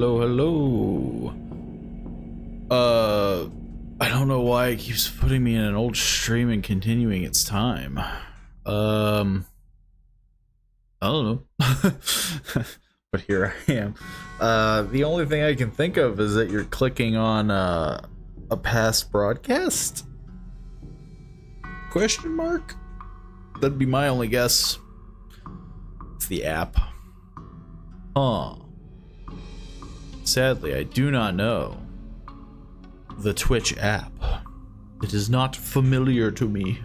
hello. I don't know why it keeps putting me in an old stream and continuing its time. I don't know. But here I am. The only thing I can think of is that you're clicking on a past broadcast? Question mark? That'd be my only guess. It's the app. Huh. Sadly, I do not know the Twitch app. It is not familiar to me.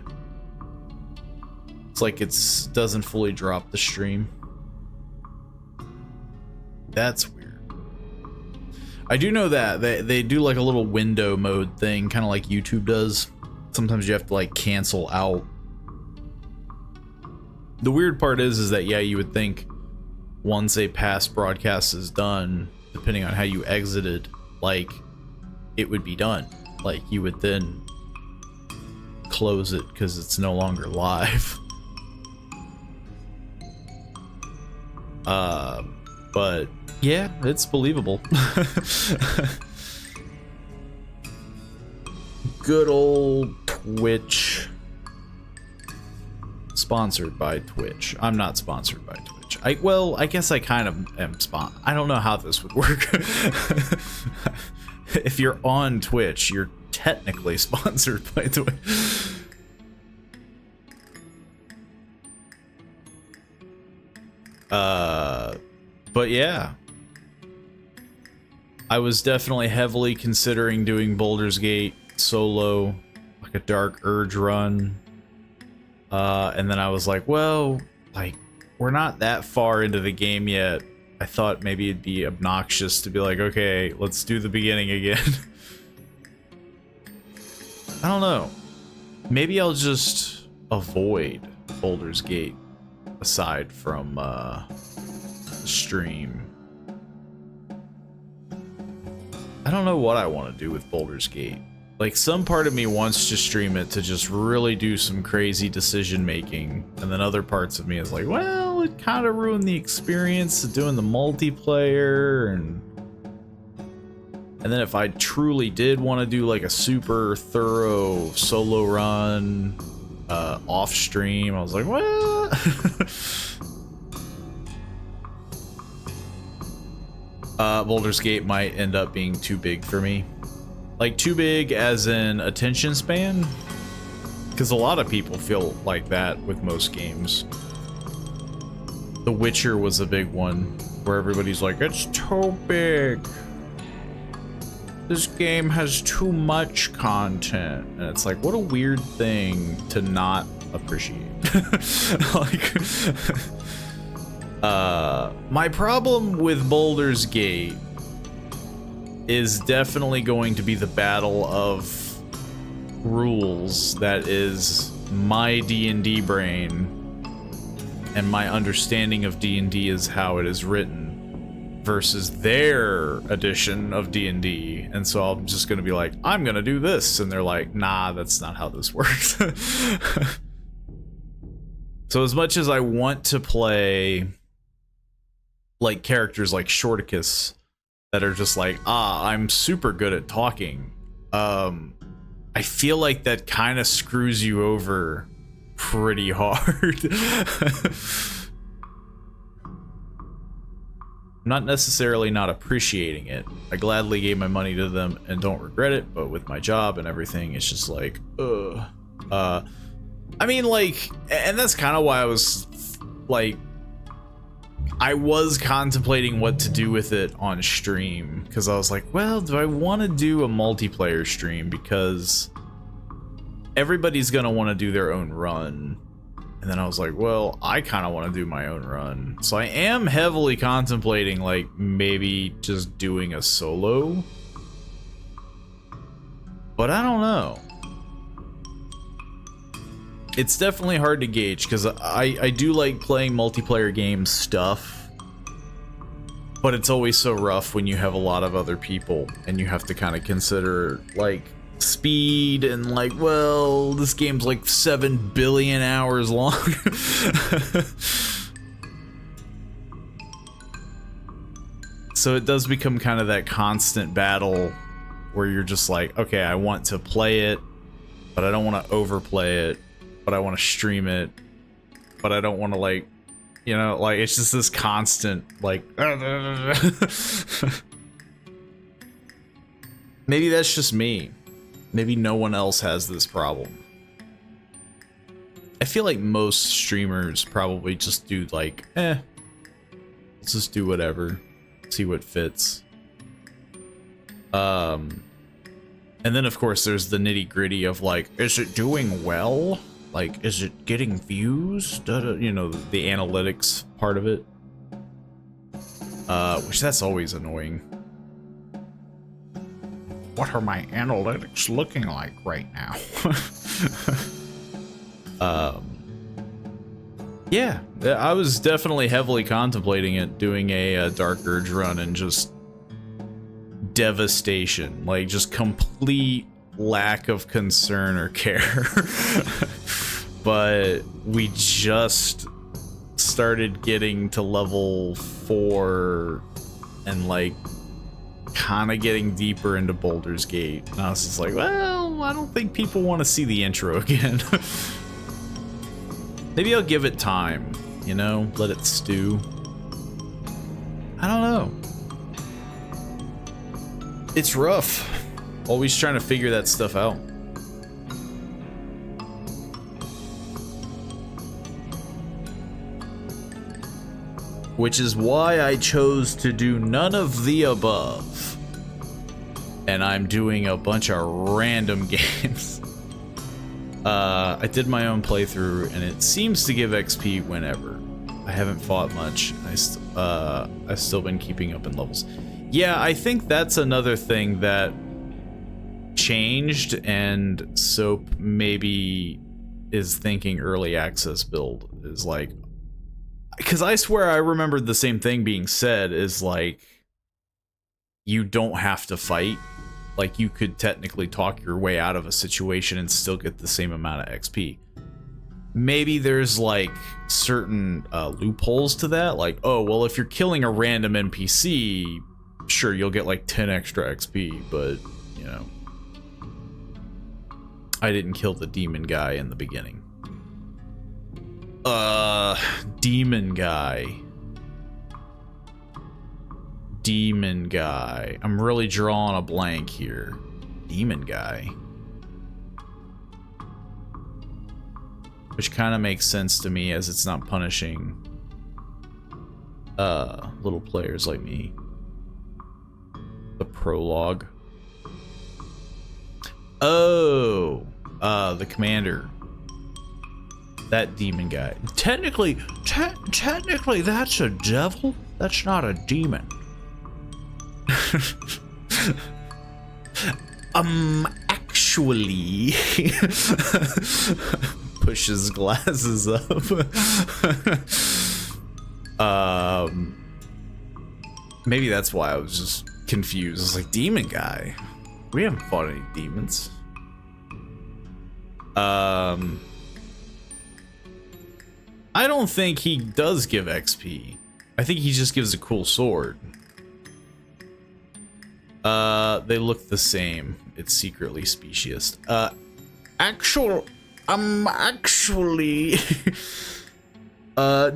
It's like it doesn't fully drop the stream. That's weird. I do know that they do like a little window mode thing, kind of like YouTube does. Sometimes you have to like cancel out. The weird part is that yeah, you would think once a past broadcast is done, depending on how you exited, like it would be done. Like you would then close it because it's no longer live. But yeah, it's believable. Good old Twitch. Sponsored by Twitch. I'm not sponsored by Twitch. I guess I kind of am I don't know how this would work. If you're on Twitch, you're technically sponsored by Twitch. But yeah. I was definitely heavily considering doing Baldur's Gate solo, like a Dark Urge run. And then I was like, well, like, we're not that far into the game yet. I thought maybe it'd be obnoxious to be like, okay, let's do the beginning again. I don't know. Maybe I'll just avoid Baldur's Gate aside from the stream. I don't know what I want to do with Baldur's Gate. Like, some part of me wants to stream it to just really do some crazy decision making, and then other parts of me is like, well, it kind of ruined the experience of doing the multiplayer, and then if I truly did want to do like a super thorough solo run off stream, I was like, well. Baldur's Gate might end up being too big for me. Like, too big as in attention span? Because a lot of people feel like that with most games. The Witcher was a big one, where everybody's like, it's too big. This game has too much content. And it's like, what a weird thing to not appreciate. Like, my problem with Baldur's Gate is definitely going to be the battle of rules that is my D&D brain, and my understanding of D&D is how it is written versus their edition of D&D. And so I'm just gonna be like, I'm gonna do this, and they're like, nah, that's not how this works. So as much as I want to play like characters like Shorticus that are just like, I'm super good at talking, I feel like that kind of screws you over pretty hard. Not necessarily not appreciating it. I gladly gave my money to them and don't regret it, but with my job and everything, it's just like, I mean, like, and that's kind of why I was like, I was contemplating what to do with it on stream, because I was like, well, do I want to do a multiplayer stream? Because everybody's going to want to do their own run. And then I was like, well, I kind of want to do my own run. So I am heavily contemplating, like, maybe just doing a solo. But I don't know. It's definitely hard to gauge, because I do like playing multiplayer game stuff, but it's always so rough when you have a lot of other people and you have to kind of consider like speed and like, well, this game's like 7 billion hours long. So it does become kind of that constant battle where you're just like, okay, I want to play it, but I don't want to overplay it, but I want to stream it, but I don't want to, like, you know, like, it's just this constant, like, maybe that's just me. Maybe no one else has this problem. I feel like most streamers probably just do, like, let's just do whatever. See what fits. And then of course there's the nitty-gritty of, like, is it doing well? Like, is it getting views? You know, the analytics part of it. Which that's always annoying. What are my analytics looking like right now? Yeah, I was definitely heavily contemplating it, doing a Dark Urge run, and just devastation, like just complete lack of concern or care. But we just started getting to level 4 and, like, kind of getting deeper into Baldur's Gate. And I was just like, well, I don't think people want to see the intro again. Maybe I'll give it time, you know, let it stew. I don't know. It's rough. Always trying to figure that stuff out. Which is why I chose to do none of the above. And I'm doing a bunch of random games. I did my own playthrough, and it seems to give XP whenever. I haven't fought much. I've still been keeping up in levels. Yeah, I think that's another thing that changed, and Soap maybe is thinking early access build is like, because I swear I remembered the same thing being said, is like, you don't have to fight. Like, you could technically talk your way out of a situation and still get the same amount of XP. Maybe there's, like, certain loopholes to that. Like, oh, well, if you're killing a random NPC, sure, you'll get, like, 10 extra XP, but, you know. I didn't kill the demon guy in the beginning. Demon guy. Demon guy. I'm really drawing a blank here. Demon guy. Which kind of makes sense to me, as it's not punishing little players like me. The prologue. Oh, the commander. That demon guy. Technically, that's a devil. That's not a demon. Actually, pushes glasses up. Maybe that's why I was just confused. I was like, demon guy? We haven't fought any demons. I don't think he does give XP. I think he just gives a cool sword. They look the same. It's secretly speciest. Actually,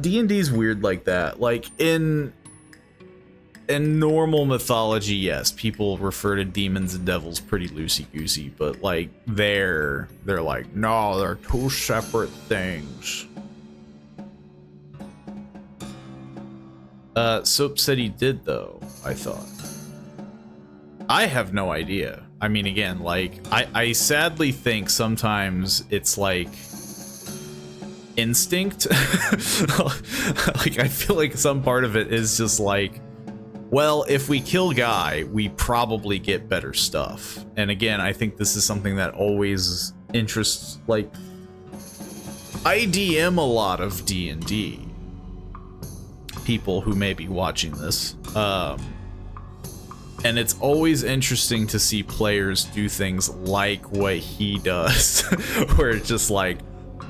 D&D's weird like that. Like, in normal mythology, yes, people refer to demons and devils pretty loosey-goosey, but, like, they're like, no, they're two separate things. Soap said he did, though, I thought. I have no idea. I mean, again, like, I sadly think sometimes it's like instinct. Like, I feel like some part of it is just like, well, if we kill Guy, we probably get better stuff. And again, I think this is something that always interests, like, I DM a lot of D&D. People who may be watching this. And it's always interesting to see players do things like what he does, where it's just like,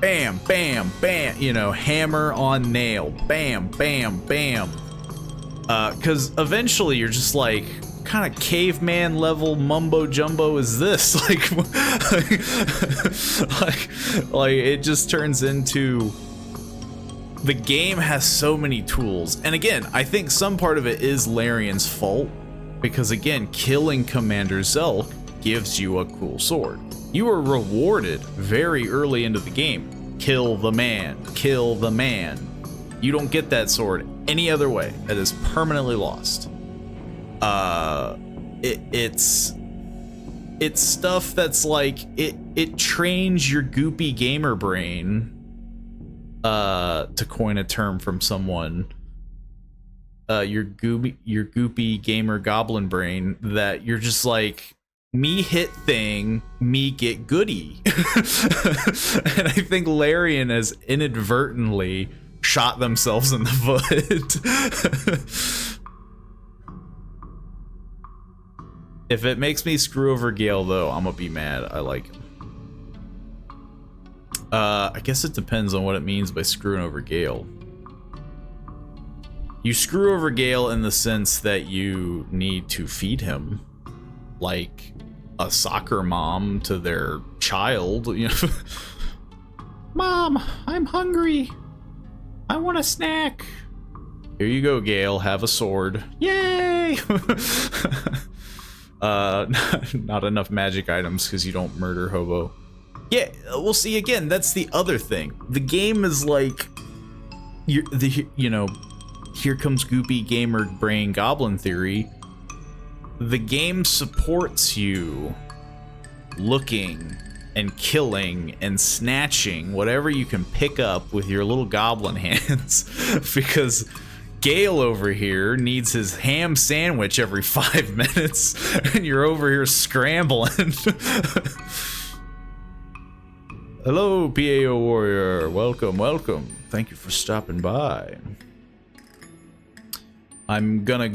bam, bam, bam, you know, hammer on nail, bam, bam, bam. Because eventually you're just like, what kind of caveman level mumbo jumbo is this? Like it just turns into, the game has so many tools. And again, I think some part of it is Larian's fault, because again, killing Commander Zelk gives you a cool sword. You are rewarded very early into the game. Kill the man, kill the man. You don't get that sword any other way. That is permanently lost. It's stuff that's like, it trains your goopy gamer brain, to coin a term from someone, your goopy gamer goblin brain, that you're just like, me hit thing, me get goody. And I think Larian has inadvertently shot themselves in the foot. If it makes me screw over Gale, though, I'm gonna be mad. I like him. I guess it depends on what it means by screwing over Gale. You screw over Gale in the sense that you need to feed him, like a soccer mom to their child, you know. Mom, I'm hungry. I want a snack. Here you go, Gale. Have a sword. Yay! Not enough magic items because you don't murder Hobo. Yeah, we'll see. Again, that's the other thing. The game is like, you know, here comes goopy gamer brain goblin theory. The game supports you looking and killing and snatching whatever you can pick up with your little goblin hands, because Gale over here needs his ham sandwich every 5 minutes, and you're over here scrambling. Hello, PAO Warrior. Welcome, welcome. Thank you for stopping by. I'm gonna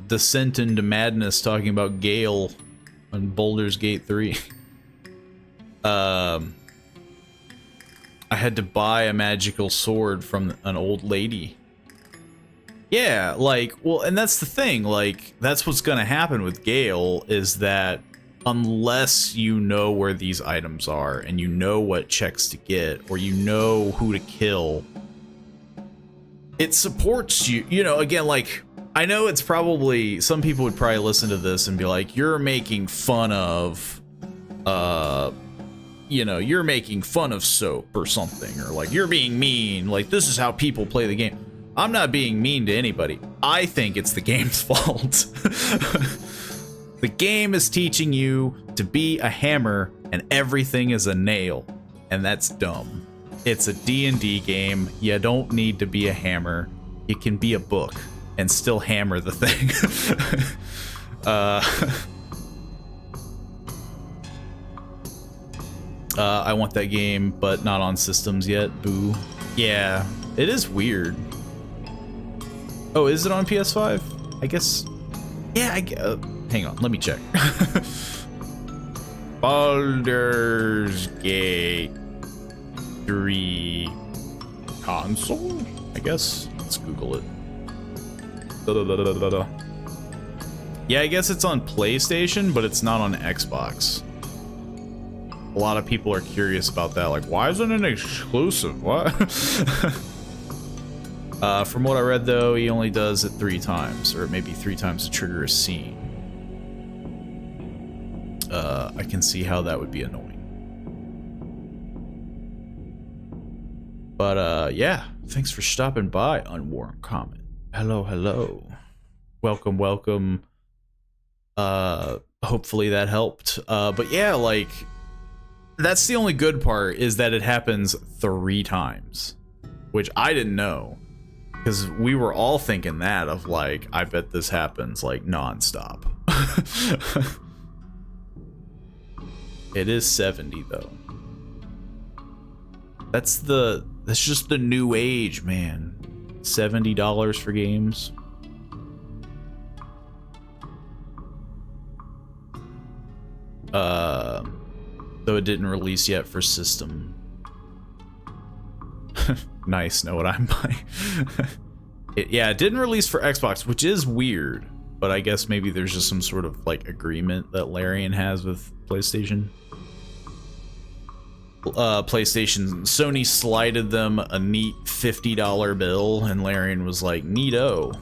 descent into madness talking about Gale on Baldur's Gate 3. I had to buy a magical sword from an old lady. Yeah, like, well, and that's the thing, like, that's what's gonna happen with Gale, is that unless you know where these items are, and you know what checks to get, or you know who to kill, it supports you, you know, again, like, I know it's probably, some people would probably listen to this and be like, you're making fun of, you know, you're making fun of soap or something, or like, you're being mean, like, this is how people play the game. I'm not being mean to anybody. I think it's the game's fault. The game is teaching you to be a hammer and everything is a nail, and that's dumb. It's a D&D game. You don't need to be a hammer. You can be a book and still hammer the thing. I want that game, but not on systems yet. Boo. Yeah, it is weird. Oh, is it on PS5? I guess. Yeah, hang on, let me check. Baldur's Gate 3 console? I guess. Let's Google it. Yeah, I guess it's on PlayStation, but it's not on Xbox. A lot of people are curious about that. Like, why isn't it exclusive? What? From what I read, though, he only does it 3 times, or maybe 3 times to trigger a scene. I can see how that would be annoying. But, yeah, thanks for stopping by, Unwarm Comment. Hello, hello. Welcome, welcome. Hopefully that helped. But yeah, like, that's the only good part, is that it happens 3 times, which I didn't know. Because we were all thinking that, of like, I bet this happens like nonstop. It is 70 though. That's just the new age, man. $70 for games. Though it didn't release yet for system. Nice, know what I'm buying. It didn't release for Xbox, which is weird, but I guess maybe there's just some sort of like agreement that Larian has with PlayStation. Sony slided them a neat $50 bill, and Larian was like, neato.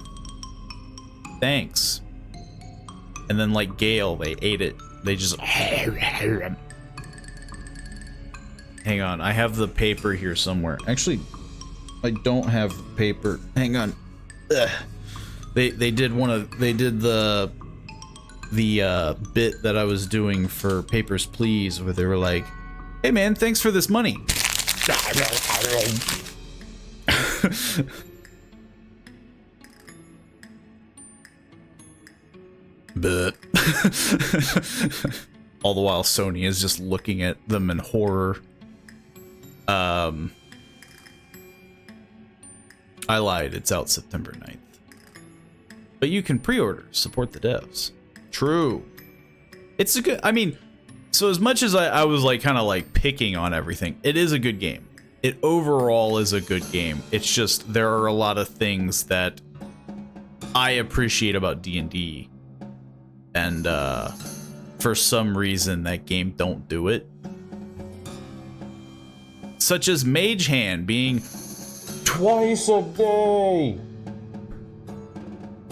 Thanks. And then like Gale, they ate it. They just... Hang on, I have the paper here somewhere. Actually, I don't have paper. Hang on. Ugh. They did the bit that I was doing for Papers, Please, where they were like, hey man, thanks for this money. But all the while Sony is just looking at them in horror. I lied, it's out September 9th. But you can pre-order, support the devs. True. It's a good, I mean, so as much as I was like kind of like picking on everything, it is a good game. It overall is a good game. It's just there are a lot of things that I appreciate about D&D, and for some reason that game don't do it. Such as Mage Hand being twice a day.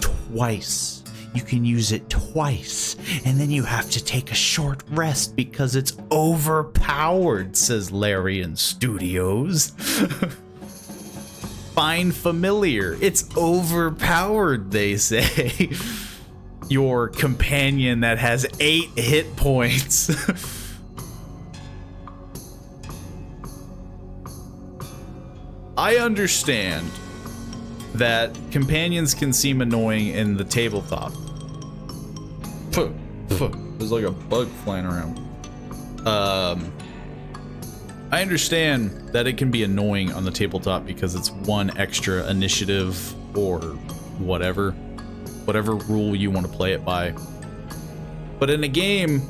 Twice. You can use it twice, and then you have to take a short rest because it's overpowered, says Larian Studios. Find familiar. It's overpowered, they say. Your companion that has 8 hit points. I understand that companions can seem annoying in the tabletop. There's like a bug flying around. I understand that it can be annoying on the tabletop because it's one extra initiative or whatever rule you want to play it by. But in a game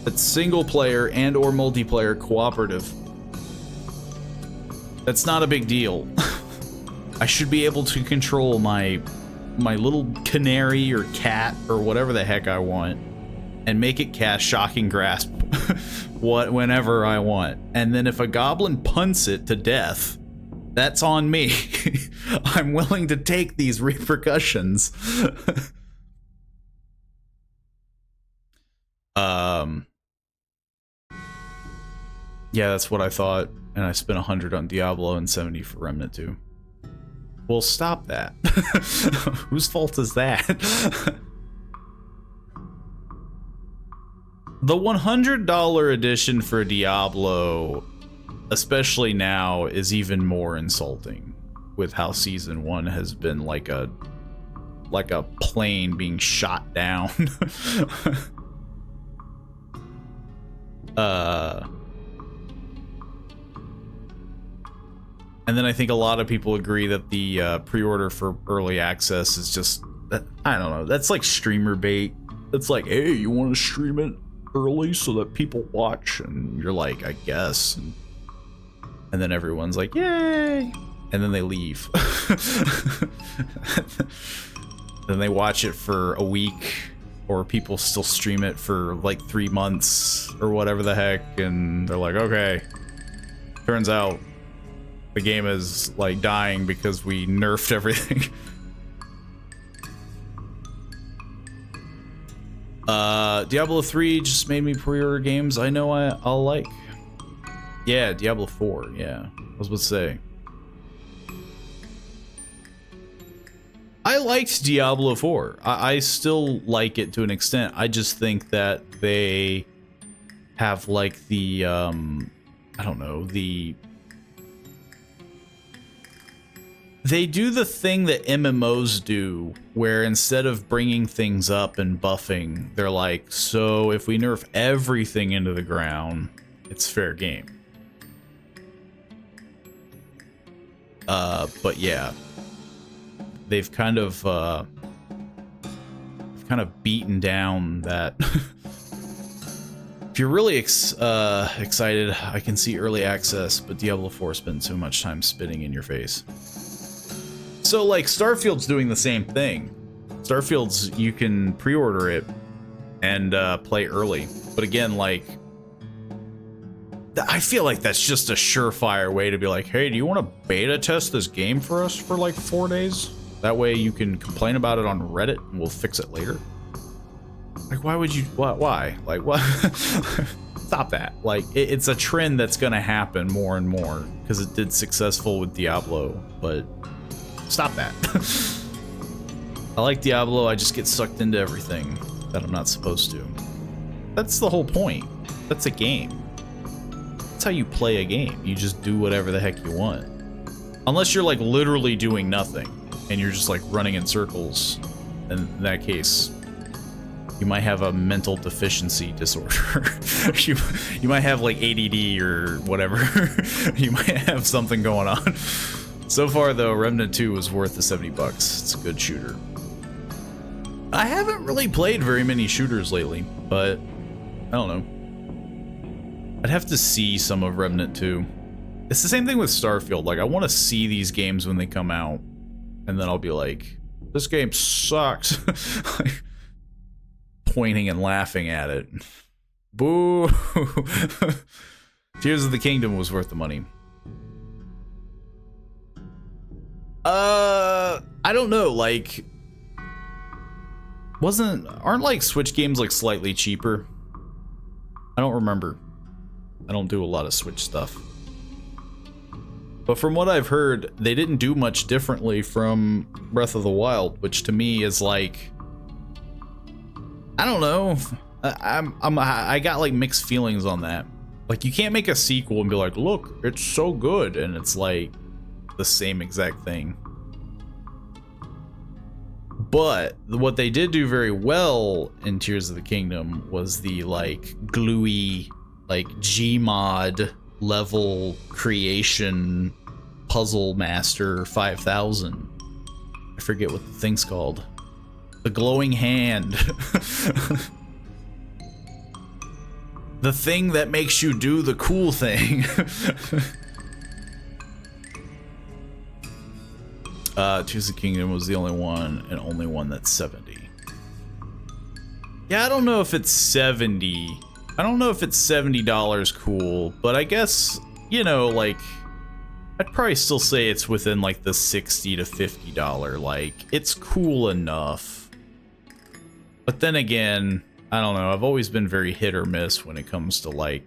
that's single player and or multiplayer cooperative, that's not a big deal. I should be able to control my little canary or cat or whatever the heck I want and make it cast Shocking Grasp whenever I want. And then if a goblin punts it to death, that's on me. I'm willing to take these repercussions. Yeah, that's what I thought. And I spent 100 on Diablo and 70 for Remnant 2. Well, stop that. Whose fault is that? The $100 edition for Diablo, especially now, is even more insulting with how Season 1 has been like a plane being shot down. And then I think a lot of people agree that the pre-order for early access is just, I don't know, that's like streamer bait. It's like, hey, you want to stream it early so that people watch? And you're like, I guess. And then everyone's like, yay! And then they leave. Then they watch it for a week, or people still stream it for like 3 months or whatever the heck, and they're like, okay, turns out the game is like dying because we nerfed everything. Diablo 3 just made me pre-order games I know I'll like. Yeah, Diablo 4, yeah. I was about to say. I liked Diablo 4. I still like it to an extent. I just think that they have like the, I don't know, they do the thing that MMOs do, where instead of bringing things up and buffing, they're like, so if we nerf everything into the ground, it's fair game. But yeah, they've kind of beaten down that. If you're really excited, I can see early access, but Diablo 4 spends so much time spitting in your face. So like Starfield's doing the same thing. Starfield's, you can pre-order it and play early. But again, like, I feel like that's just a surefire way to be like, hey, do you want to beta test this game for us for like 4 days? That way you can complain about it on Reddit and we'll fix it later. Like, why would you, why? Like, what? Stop that. Like, it's a trend that's gonna happen more and more because it did successful with Diablo, but stop that. I like Diablo, I just get sucked into everything that I'm not supposed to. That's the whole point. That's a game. That's how you play a game. You just do whatever the heck you want. Unless you're like literally doing nothing and you're just like running in circles. In that case, you might have a mental deficiency disorder. you might have like ADD or whatever. You might have something going on. So far though, Remnant 2 was worth the 70 bucks. It's a good shooter. I haven't really played very many shooters lately, but I don't know. I'd have to see some of Remnant 2. It's the same thing with Starfield. Like, I want to see these games when they come out, and then I'll be like, this game sucks. Like, pointing and laughing at it. Boo! Tears of the Kingdom was worth the money. I don't know, like, aren't like Switch games like slightly cheaper? I don't remember. I don't do a lot of Switch stuff. But from what I've heard, they didn't do much differently from Breath of the Wild, which to me is like, I don't know. I got like mixed feelings on that. Like, you can't make a sequel and be like, look, it's so good, and it's like the same exact thing. But what they did do very well in Tears of the Kingdom was the like gluey, like Gmod level creation puzzle master 5000. I forget what the thing's called. The glowing hand. The thing that makes you do the cool thing. Tears of the Kingdom was the only one that's 70. Yeah, I don't know if it's 70. I don't know if it's $70 cool, but I guess, you know, like, I'd probably still say it's within like the $60 to $50. Like, it's cool enough. But then again, I don't know. I've always been very hit or miss when it comes to like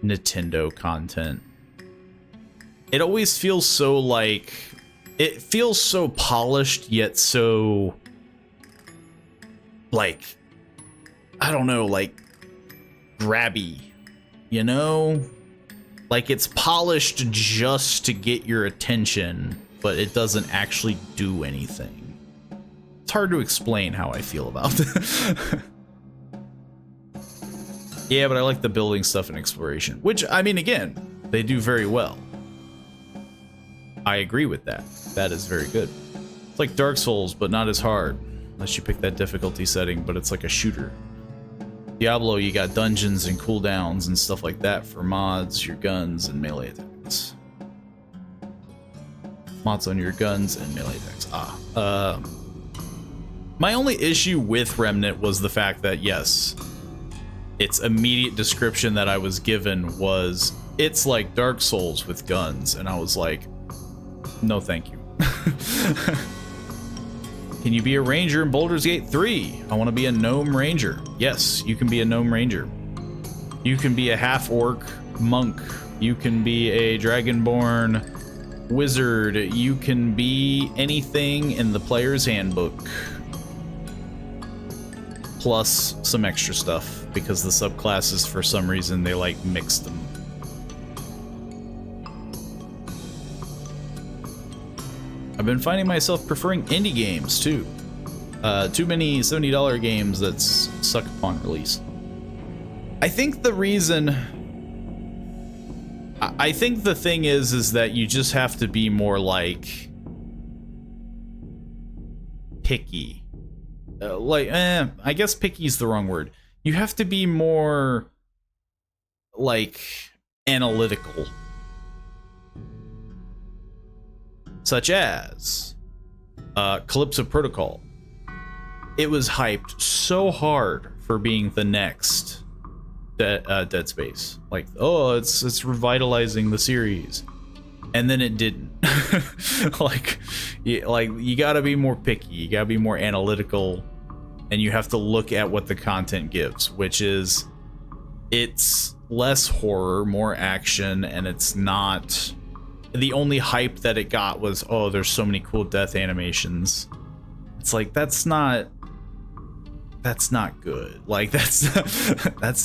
Nintendo content. It always feels so like, it feels so polished yet so like, I don't know, like grabby, you know? Like, it's polished just to get your attention, but it doesn't actually do anything. It's hard to explain how I feel about it. Yeah, but I like the building stuff and exploration, which, I mean, again, they do very well. I agree with that. That is very good. It's like Dark Souls, but not as hard, unless you pick that difficulty setting, but it's like a shooter. Diablo, you got dungeons and cooldowns and stuff like that for mods, your guns, and melee attacks. Mods on your guns and melee attacks. My only issue with Remnant was the fact that, yes, its immediate description that I was given was, it's like Dark Souls with guns, and I was like, no thank you. Can you be a ranger in Baldur's Gate 3? I want to be a gnome ranger. Yes, you can be a gnome ranger. You can be a half-orc monk. You can be a dragonborn wizard. You can be anything in the player's handbook. Plus some extra stuff, because the subclasses, for some reason, they like mix them. I've been finding myself preferring indie games too. Too many $70 games that suck upon release. I think the reason, I think the thing is that you just have to be more like picky. I guess picky is the wrong word. You have to be more like analytical. such as Calypso Protocol. It was hyped so hard for being the next Dead Space. Like, oh, it's revitalizing the series, and then it didn't. like you gotta be more picky. You gotta be more analytical, and you have to look at what the content gives, which is it's less horror, more action, and it's not. The only hype that it got was, oh, there's so many cool death animations. It's like, that's not good. Like, that's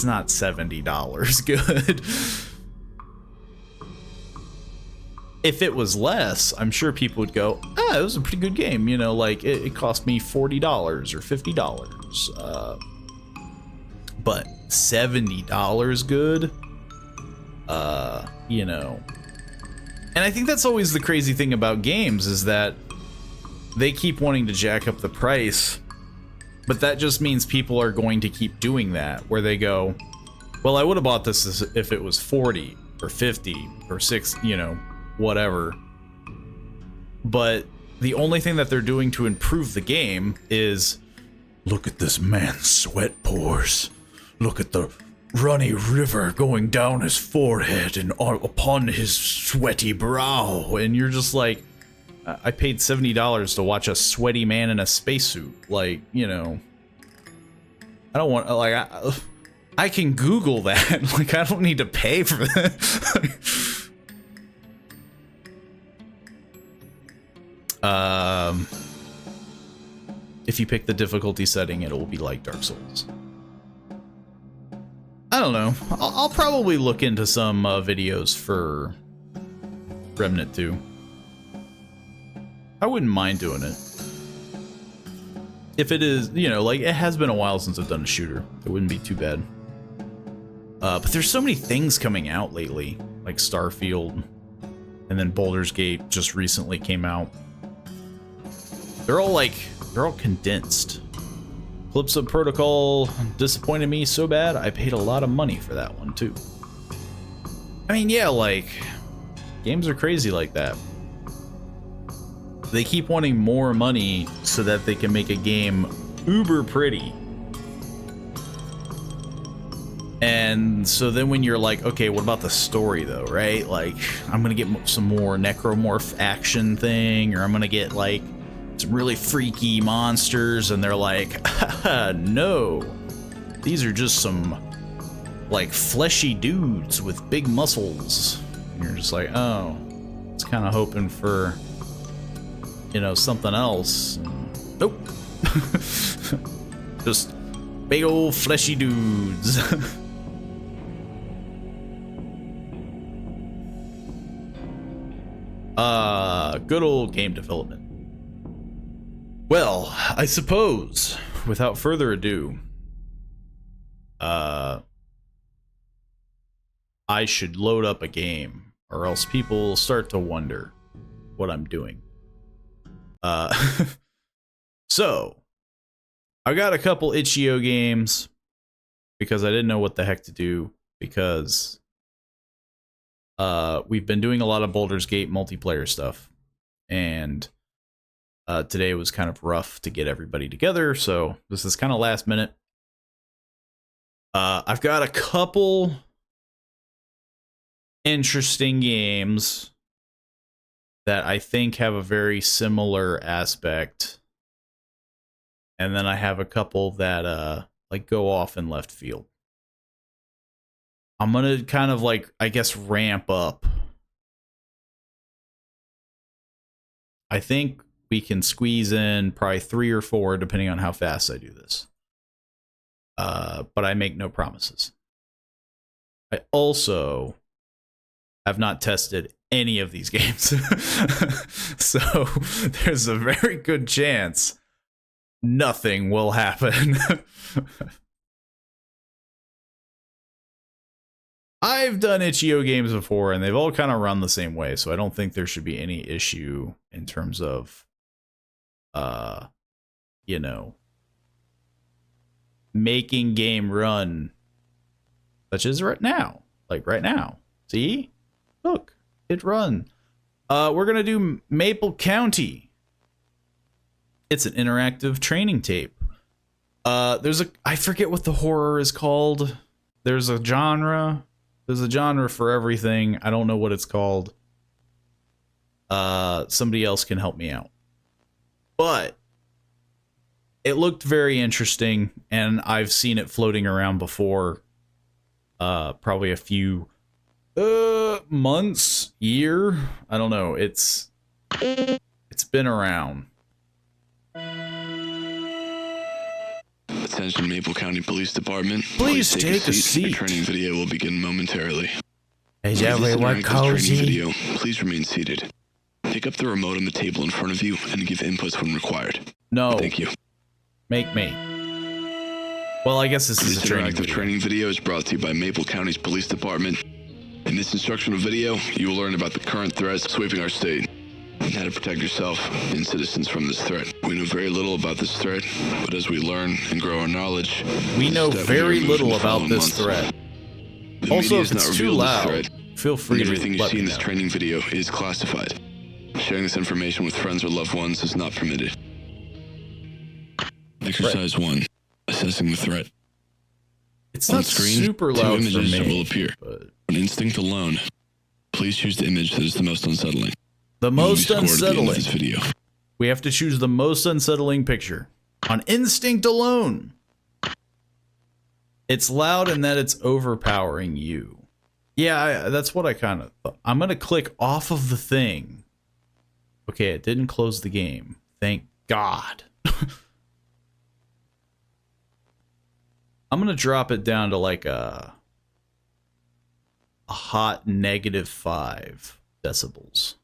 not $70 good. If it was less, I'm sure people would go, it was a pretty good game. You know, like, it cost me $40 or $50. But $70 good? You know. And I think that's always the crazy thing about games, is that they keep wanting to jack up the price, but that just means people are going to keep doing that, where they go, well, I would have bought this if it was 40 or 50 or 6, you know, whatever. But the only thing that they're doing to improve the game is, look at this man's sweat pores. Look at the runny river going down his forehead and upon his sweaty brow. And you're just like, I paid $70 to watch a sweaty man in a spacesuit. Like, you know, I don't want, like, I can Google that. Like, I don't need to pay for that. If you pick the difficulty setting, it will be like Dark Souls. I don't know. I'll probably look into some videos for Remnant 2. I wouldn't mind doing it. If it is, you know, like, it has been a while since I've done a shooter. It wouldn't be too bad. But there's so many things coming out lately, like Starfield, and then Baldur's Gate just recently came out. They're all condensed. Calypso Protocol disappointed me so bad, I paid a lot of money for that one too. I mean, yeah, like, games are crazy like that. They keep wanting more money so that they can make a game uber pretty. And so then when you're like, okay, what about the story though, right? Like, I'm gonna get some more necromorph action thing, or I'm gonna get like some really freaky monsters, and they're like, no, these are just some like fleshy dudes with big muscles. And you're just like, oh, it's kind of hoping for, you know, something else. Nope. Just big old fleshy dudes. Good old game development. Well, I suppose, without further ado, I should load up a game, or else people will start to wonder what I'm doing. So, I got a couple itch.io games because I didn't know what the heck to do, because we've been doing a lot of Baldur's Gate multiplayer stuff, and today was kind of rough to get everybody together, so this is kind of last minute. I've got a couple interesting games that I think have a very similar aspect, and then I have a couple that like go off in left field. I'm gonna kind of like, I guess, ramp up. I think we can squeeze in probably 3 or 4 depending on how fast I do this. But I make no promises. I also have not tested any of these games. So there's a very good chance nothing will happen. I've done itch.io games before, and they've all kind of run the same way, so I don't think there should be any issue in terms of, you know, making game run, such as right now. Like right now. See? Look, it run. We're gonna do Maple County. It's an interactive training tape. I forget what the horror is called. There's a genre for everything. I don't know what it's called. Somebody else can help me out. But it looked very interesting, and I've seen it floating around before. Probably a few months, year. I don't know. It's been around. Attention Maple County Police Department. Please take a seat. The training video will begin momentarily. Is everyone cozy? Video, please remain seated. Pick up the remote on the table in front of you and give inputs when required. No. Thank you. Make me. Well, I guess this is a training video. Training video is brought to you by Maple County's Police Department. In this instructional video, you will learn about the current threats sweeping our state and how to protect yourself and citizens from this threat. We know very little about this threat, but as we learn and grow our knowledge, we know very little about this threat. Also, if it's too loud, feel free to let me know. Everything you see in this training video is classified. Sharing this information with friends or loved ones is not permitted. Exercise 1. Assessing the threat. It's not super loud for me. 2 images will appear. On instinct alone, please choose the image that is the most unsettling. The most unsettling. This video. We have to choose the most unsettling picture. On instinct alone. It's loud in that it's overpowering you. Yeah, that's what I kind of thought. I'm going to click off of the thing. Okay, it didn't close the game. Thank God. I'm going to drop it down to like a hot -5 decibels.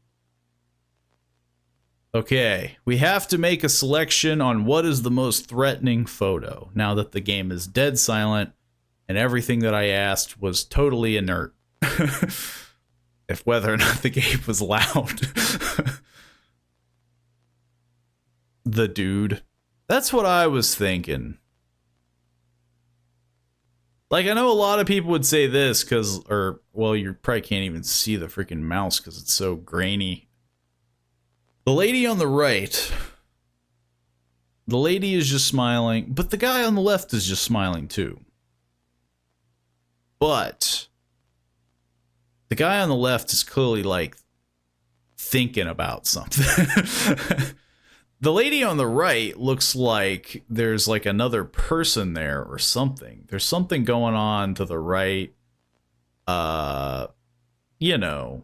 Okay, we have to make a selection on what is the most threatening photo now that the game is dead silent and everything that I asked was totally inert. If whether or not the game was loud. The dude. That's what I was thinking. Like, I know a lot of people would say this because, well, you probably can't even see the freaking mouse because it's so grainy. The lady on the right, the lady is just smiling, but the guy on the left is just smiling too. But the guy on the left is clearly like thinking about something. The lady on the right looks like there's like another person there or something. There's something going on to the right. You know.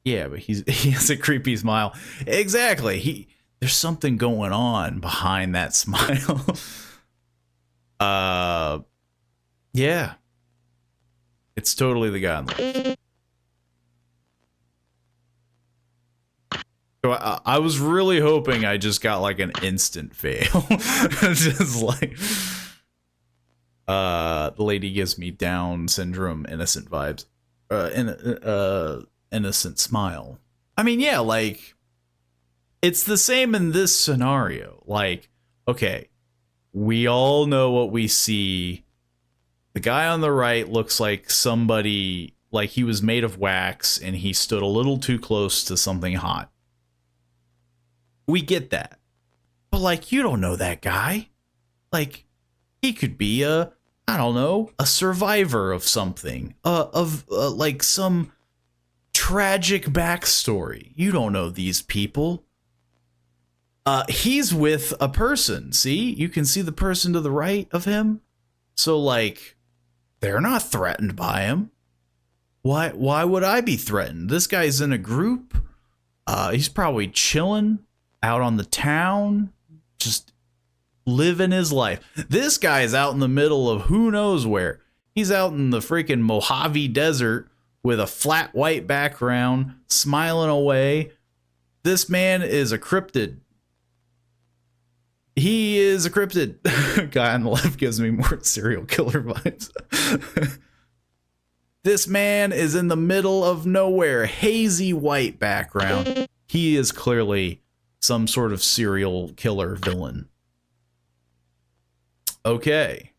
Yeah, but he has a creepy smile. Exactly. There's something going on behind that smile. Yeah. It's totally the guy on the left. So I was really hoping I just got like an instant fail. Just like the lady gives me Down syndrome innocent vibes. Innocent smile. I mean, yeah, like it's the same in this scenario. Like, okay, we all know what we see. The guy on the right looks like somebody, like he was made of wax and he stood a little too close to something hot. We get that. But like, you don't know that guy. Like, he could be I don't know, a survivor of something. Like some tragic backstory. You don't know these people. He's with a person. See? You can see the person to the right of him. So like, they're not threatened by him. Why would I be threatened? This guy's in a group. He's probably chilling out on the town, just living his life. This guy's out in the middle of who knows where. He's out in the freaking Mojave Desert with a flat white background, smiling away. This man is a cryptid. He is a cryptid. Guy on the left gives me more serial killer vibes. This man is in the middle of nowhere, hazy white background. He is clearly some sort of serial killer villain. Okay.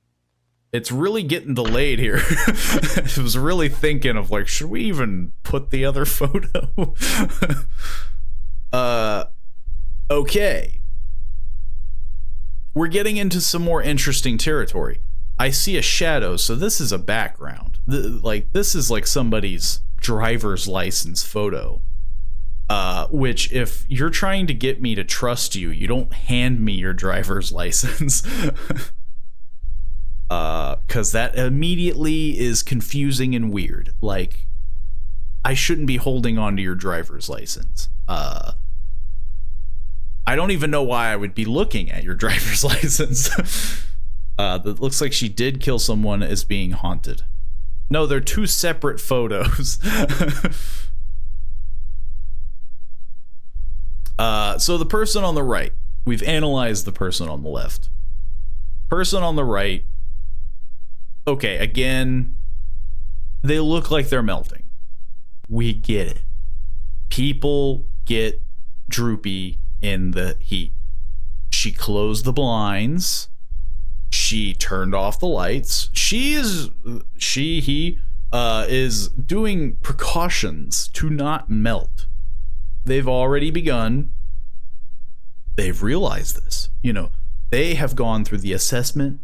It's really getting delayed here. I was really thinking of like, should we even put the other photo? Okay. We're getting into some more interesting territory. I see a shadow, so this is a background. This is like somebody's driver's license photo. Which, if you're trying to get me to trust you, you don't hand me your driver's license. Because that immediately is confusing and weird. Like, I shouldn't be holding on to your driver's license. I don't even know why I would be looking at your driver's license. That looks like she did kill someone as being haunted. No, they're two separate photos. So the person on the right, we've analyzed the person on the left. Person on the right, okay, again, they look like they're melting. We get it. People get droopy in the heat. She closed the blinds. She turned off the lights. He is doing precautions to not melt. They've already begun. They've realized this. You know, they have gone through the assessment.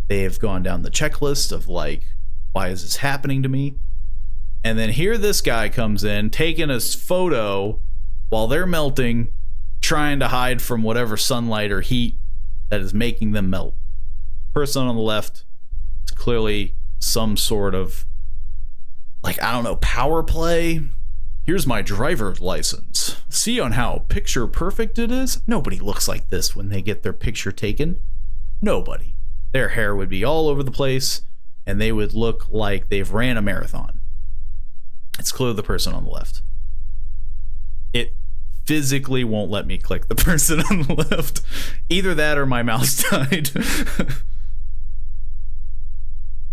They have gone down the checklist of like, why is this happening to me? And then here this guy comes in, taking a photo while they're melting, trying to hide from whatever sunlight or heat that is making them melt. Person on the left is clearly some sort of, like, I don't know, power play. Here's my driver's license. See on how picture perfect it is? Nobody looks like this when they get their picture taken. Nobody. Their hair would be all over the place, and they would look like they've ran a marathon. It's clearly the person on the left. It physically won't let me click the person on the left. Either that or my mouse died.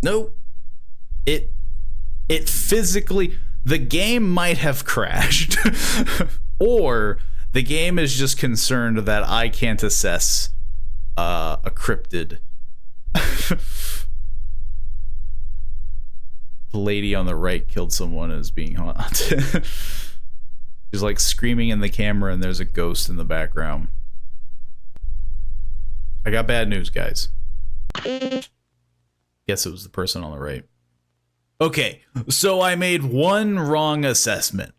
Nope. It physically... The game might have crashed. Or the game is just concerned that I can't assess a cryptid. The lady on the right killed someone as being haunted. She's like screaming in the camera and there's a ghost in the background. I got bad news, guys. Guess it was the person on the right. Okay, so I made one wrong assessment.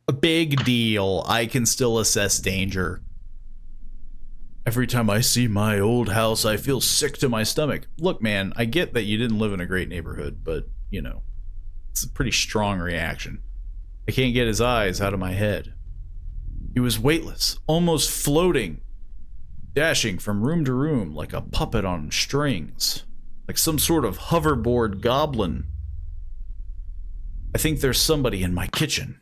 A big deal. I can still assess danger. Every time I see my old house, I feel sick to my stomach. Look, man, I get that you didn't live in a great neighborhood, but, you know, it's a pretty strong reaction. I can't get his eyes out of my head. He was weightless, almost floating, dashing from room to room like a puppet on strings, like some sort of hoverboard goblin. I think there's somebody in my kitchen.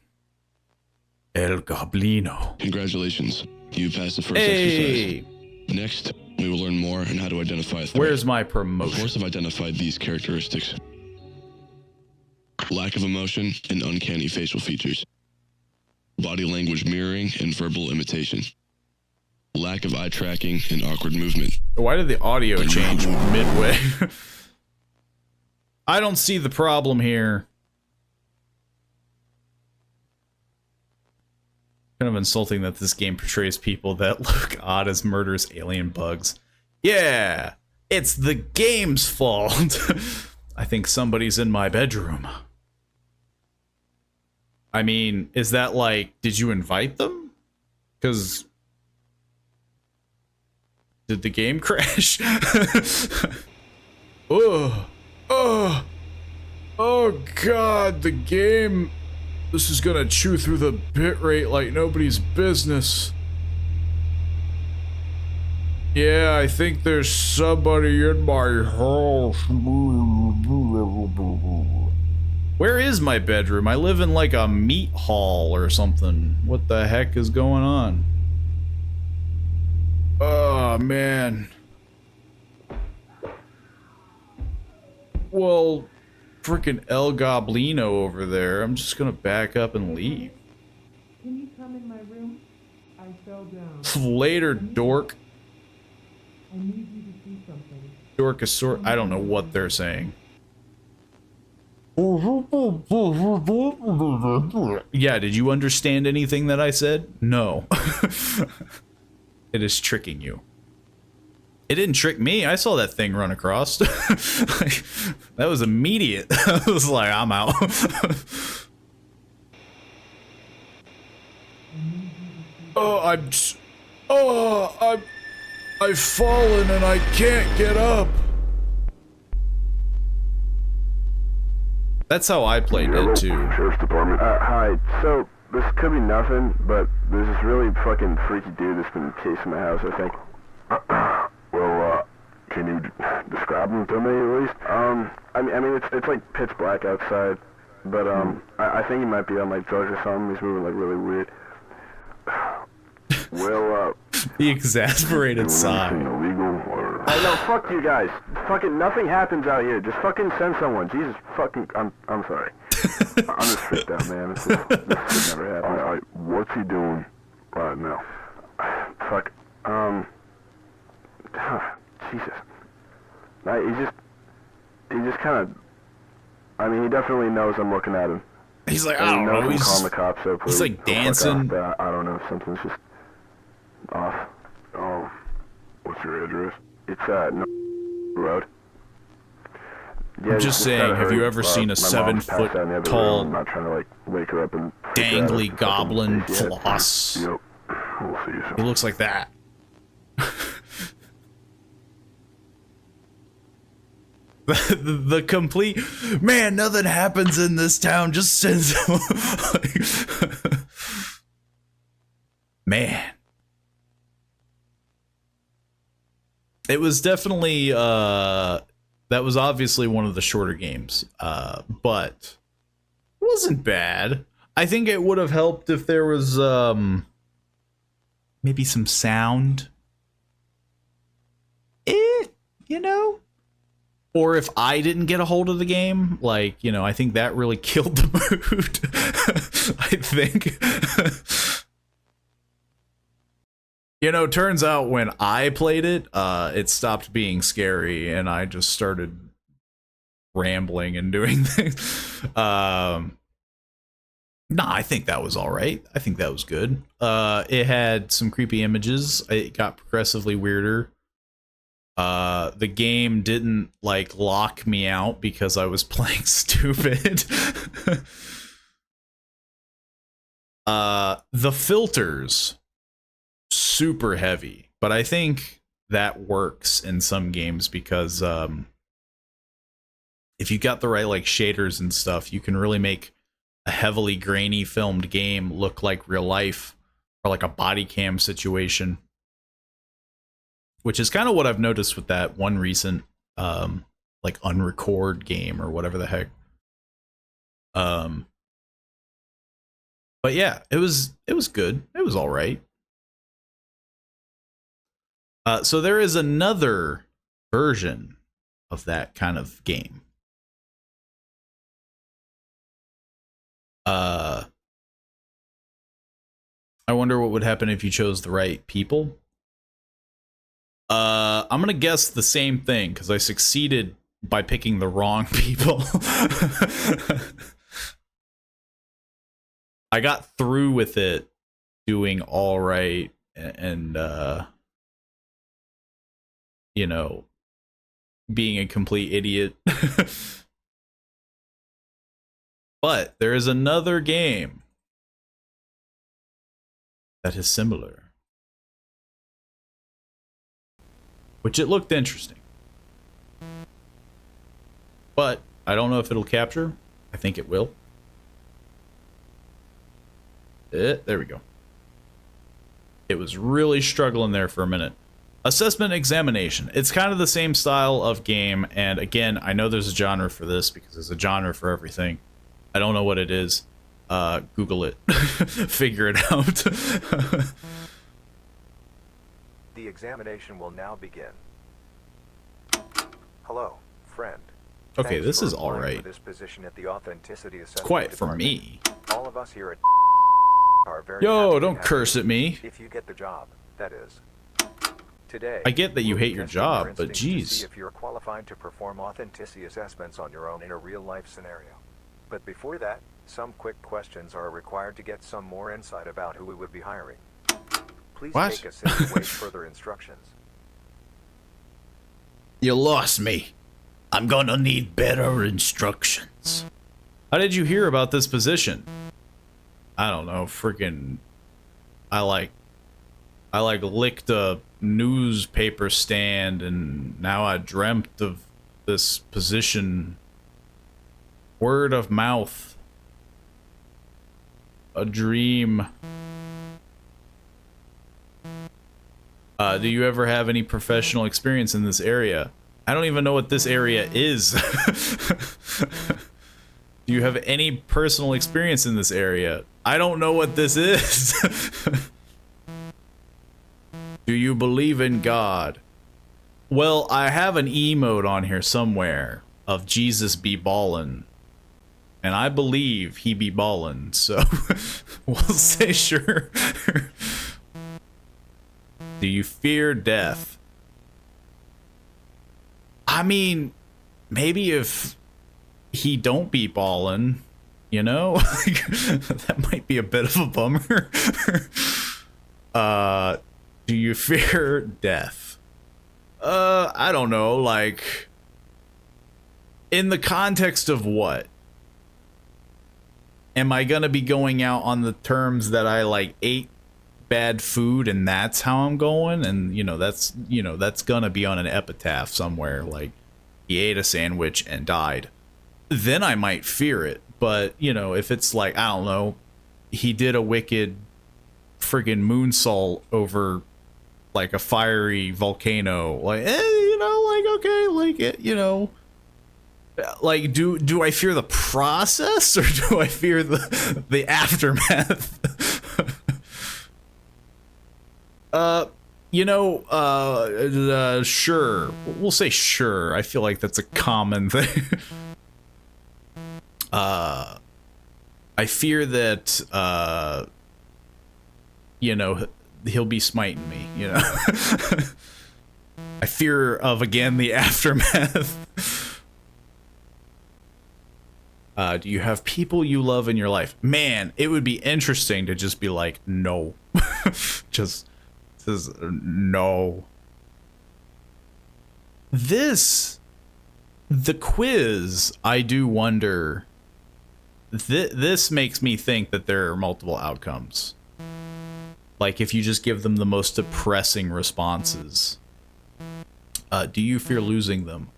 El Goblino. Congratulations. You passed the first Hey! exercise. Next, we will learn more on how to identify a threat. Where's my Of promotion? course, I've identified these characteristics. Lack of emotion and uncanny facial features. Body language mirroring and verbal imitation. Lack of eye tracking and awkward movement. Why did the audio change midway? I don't see the problem here. Kind of insulting that this game portrays people that look odd as murderous alien bugs. Yeah, it's the game's fault. I think somebody's in my bedroom. I mean, is that like, did you invite them? Because did the game crash? Oh God, the game. This is gonna chew through the bitrate like nobody's business. Yeah, I think there's somebody in my house. Where is my bedroom? I live in like a meat hall or something. What the heck is going on? Oh, man. Well, freaking El Goblino over there. I'm just gonna back up and leave. Can you come in my room? I fell down. Later, dork. I need you to see something. Dorcas, I don't know what they're saying. Yeah, did you understand anything that I said? No. It is tricking you. It didn't trick me. I saw that thing run across. Like, that was immediate. I was like, I'm out. I've fallen and I can't get up. That's how I played it too. Sheriff's Department. Hi. So this could be nothing, but there's this really fucking freaky dude that's been casing my house, I think. Well, can you describe him to me at least? I mean, it's like pitch black outside, but I think he might be on like drugs or something. He's moving like really weird. Well, The exasperated sigh. illegal or? I know. Fuck you guys. Fucking nothing happens out here. Just fucking send someone. Jesus fucking. I'm sorry. I'm just freaked out, man. This should never happen. All right, what's he doing right now? Fuck. Jesus. He just kind of. I mean, he definitely knows I'm looking at him. He's like, I don't know. He's calling the cops. So he's like dancing. I don't know. Something's just off. Oh, what's your address? It's No Road. Yeah, I'm just saying, have you ever seen a 7 foot tall, I'm not trying to like wake her up and dangly goblin floss? Yep. We'll see you soon. He looks like that. the complete man, nothing happens in this town, just sends man. It was definitely that was obviously one of the shorter games, but it wasn't bad. I think it would have helped if there was maybe some sound, you know, or if I didn't get a hold of the game, like, you know, I think that really killed the mood. I think. You know, turns out when I played it, it stopped being scary and I just started rambling and doing things. Nah, I think that was all right. I think that was good. It had some creepy images. It got progressively weirder. The game didn't like lock me out because I was playing stupid. The filters, super heavy, but I think that works in some games because if you got the right like shaders and stuff, you can really make a heavily grainy filmed game look like real life or like a body cam situation, which is kind of what I've noticed with that one recent like unrecord game or whatever the heck. But yeah, it was good. It was all right. So there is another version of that kind of game. I wonder what would happen if you chose the right people. I'm gonna guess the same thing because I succeeded by picking the wrong people. I got through with it doing all right and you know, being a complete idiot. But there is another game that is similar, which it looked interesting, but I don't know if it'll capture. I think it will. There we go. It was really struggling there for a minute. Assessment examination. It's kind of the same style of game, and again, I know there's a genre for this because there's a genre for everything. I don't know what it is. Google it. Figure it out. The examination will now begin. Hello, friend. Okay, Thanks this for is all applying right. for this position at the Authenticity Assessment Quiet for Department. me. All of us here at are very Yo, happy to don't have curse you. at me. If you get the job, that is. Today, I get that you we'll be hate your testing job, but instincts to geez. see if you're qualified to perform authenticity assessments on your own in a real-life scenario. But before that, some quick questions are required to get some more insight about who we would be hiring. Please What? take a seat and wait further instructions. You lost me. I'm gonna need better instructions. How did you hear about this position? I don't know, freaking... I licked a newspaper stand and now I dreamt of this position. Word of mouth. A dream. Do you ever have any professional experience in this area? I don't even know what this area is. Do you have any personal experience in this area? I don't know what this is. Do you believe in God? Well, I have an emote on here somewhere of Jesus be ballin'. And I believe he be ballin', so we'll say sure. Do you fear death? I mean, maybe if he don't be ballin', you know? That might be a bit of a bummer. Do you fear death? I don't know, like... In the context of what? Am I gonna be going out on the terms that I, like, ate bad food and that's how I'm going? And, that's gonna be on an epitaph somewhere, like, he ate a sandwich and died. Then I might fear it. But, if it's like, I don't know, he did a wicked friggin' moonsault over, like, a fiery volcano, like, okay, like, like, do I fear the process or do I fear the aftermath? Sure. We'll say sure. I feel like that's a common thing. I fear that, he'll be smiting me, I fear of, again, the aftermath. Do you have people you love in your life? Man, it would be interesting to just be like, no. just no. The quiz, I do wonder... This makes me think that there are multiple outcomes. Like, if you just give them the most depressing responses. Do you fear losing them?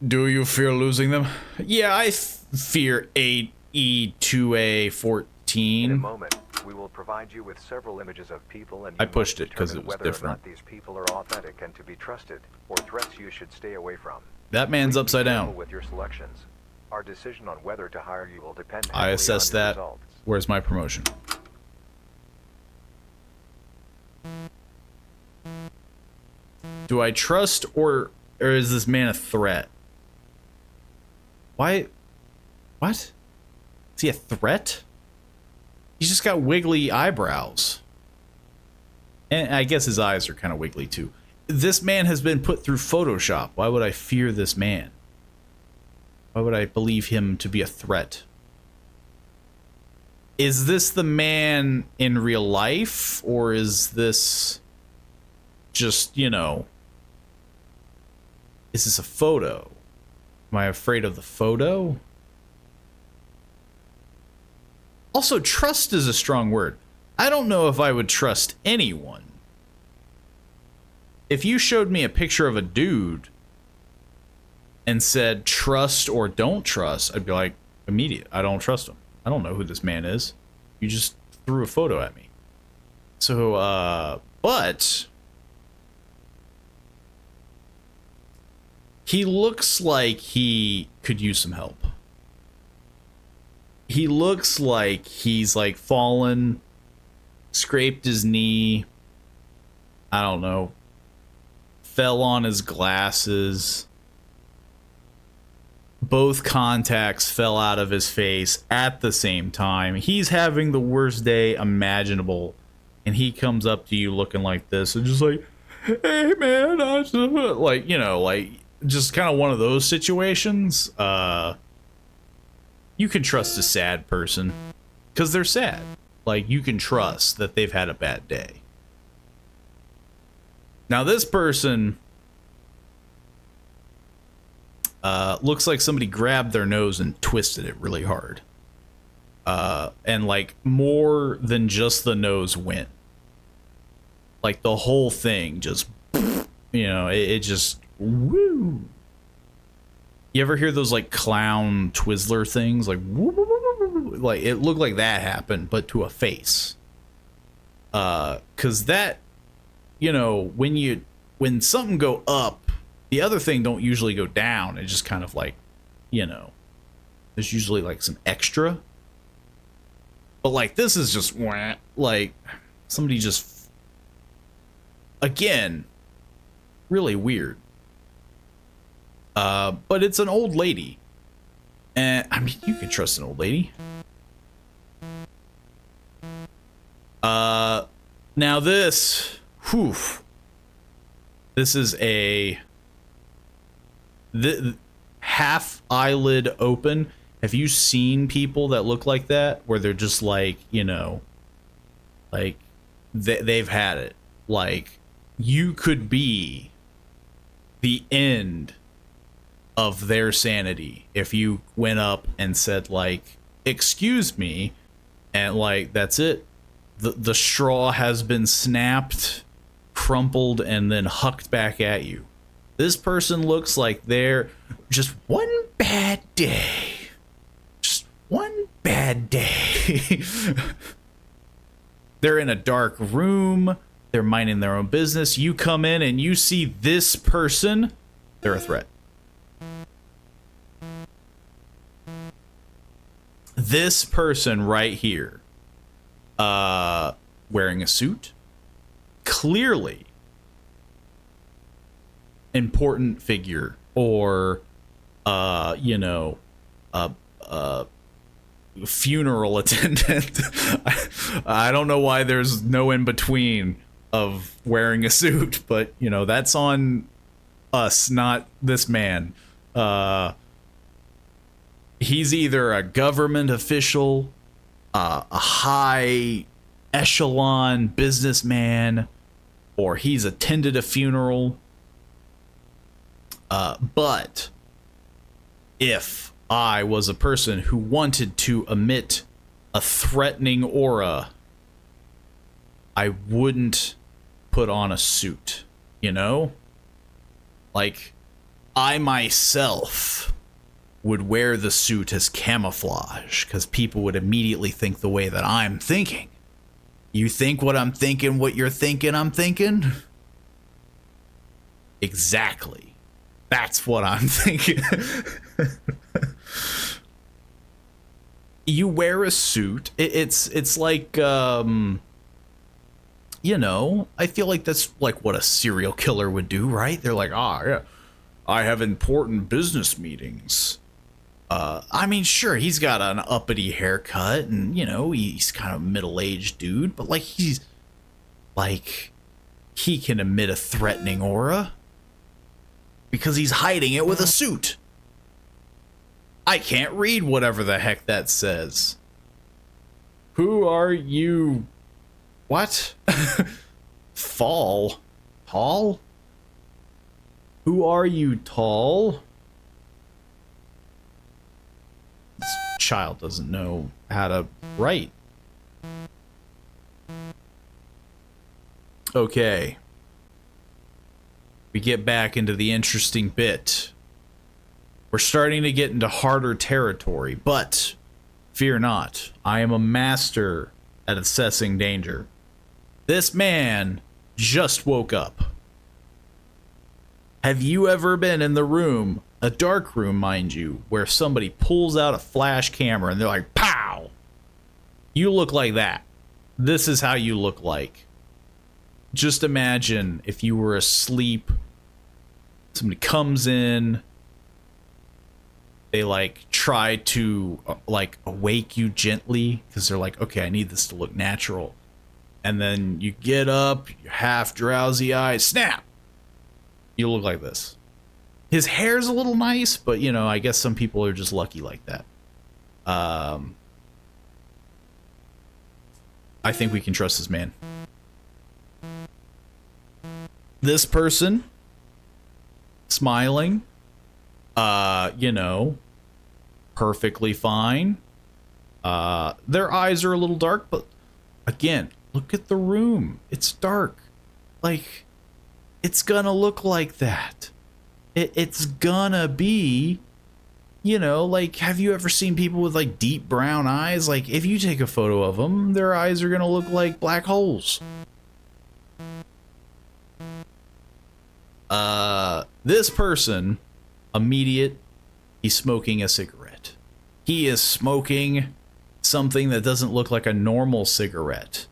Do you fear losing them? Yeah, I fear 8E2A14. In a moment, we will provide you with several images of people, and I pushed it because it was whether different. or not these people are authentic and to be trusted, or threats you should stay away from. That man's Please be upside careful down. with your selections. Our decision on whether to hire you will depend I heavily assessed on your that. results. Where's my promotion? Do I trust or is this man a threat? Why? What? Is he a threat? He's just got wiggly eyebrows. And I guess his eyes are kind of wiggly too. This man has been put through Photoshop. Why would I fear this man? Why would I believe him to be a threat? Is this the man in real life? Or is this just, is this a photo? Am I afraid of the photo? Also, trust is a strong word. I don't know if I would trust anyone. If you showed me a picture of a dude and said trust or don't trust, I'd be like, immediate. I don't trust him. I don't know who this man is. You just threw a photo at me. So, but he looks like he could use some help. He looks like he's like fallen, scraped his knee, I don't know, fell on his glasses. Both contacts fell out of his face at the same time. He's having the worst day imaginable. and he comes up to you looking like this and just like, hey man, like, you know, like just kind of one of those situations. You can trust a sad person because they're sad. Like, you can trust that they've had a bad day. Now this person looks like somebody grabbed their nose and twisted it really hard. And like more than just the nose went. Like the whole thing just, you know, it just, woo. You ever hear those like clown Twizzler things? Like, woo, woo, woo, woo, woo. Like it looked like that happened, but to a face. 'Cause that, you know, when something go up, the other thing don't usually go down. It just kind of like, you know, there's usually like some extra. But like this is just like somebody just, again, really weird. But it's an old lady. And I mean, you can trust an old lady. Now this, whew, this is a half eyelid open. Have you seen people that look like that, where they're just like, you know, like they've had it? Like, you could be the end of their sanity if you went up and said like, excuse me, and like that's it. The straw has been snapped, crumpled, and then hucked back at you. This person looks like they're just one bad day. Just one bad day. They're in a dark room. They're minding their own business. You come in and you see this person. They're a threat. This person right here, wearing a suit, clearly important figure, or you know, funeral attendant. I don't know why there's no in between of wearing a suit, but you know, that's on us, not this man. He's either a government official, a high echelon businessman, or he's attended a funeral. But if I was a person who wanted to emit a threatening aura, I wouldn't put on a suit, you know? Like, I myself would wear the suit as camouflage, because people would immediately think the way that I'm thinking. You think what I'm thinking, what you're thinking I'm thinking? Exactly. That's what I'm thinking. You wear a suit. It's like, you know, I feel like that's like what a serial killer would do, right? They're like, yeah, I have important business meetings. I mean, sure, he's got an uppity haircut, and, you know, he's kind of a middle-aged dude, but, like, he's, like, he can emit a threatening aura because he's hiding it with a suit. I can't read whatever the heck that says. Who are you? What? Fall? Tall? Who are you, tall? This child doesn't know how to write. Okay. We get back into the interesting bit. We're starting to get into harder territory, but fear not. I am a master at assessing danger. This man just woke up. Have you ever been in the room, a dark room, mind you, where somebody pulls out a flash camera and they're like, pow! You look like that. This is how you look like. Just imagine if you were asleep, somebody comes in, they like try to like awake you gently because they're like, okay, I need this to look natural. and then you get up, you're half drowsy eyes, snap! You look like this. His hair's a little nice, but you know, I guess some people are just lucky like that. I think we can trust this man. This person, smiling, you know, perfectly fine. Their eyes are a little dark, but again, look at the room. It's dark. Like, it's gonna look like that. It's gonna be, you know, like, have you ever seen people with like deep brown eyes? Like, if you take a photo of them, their eyes are gonna look like black holes. This person, immediate, he's smoking a cigarette. He is smoking something that doesn't look like a normal cigarette.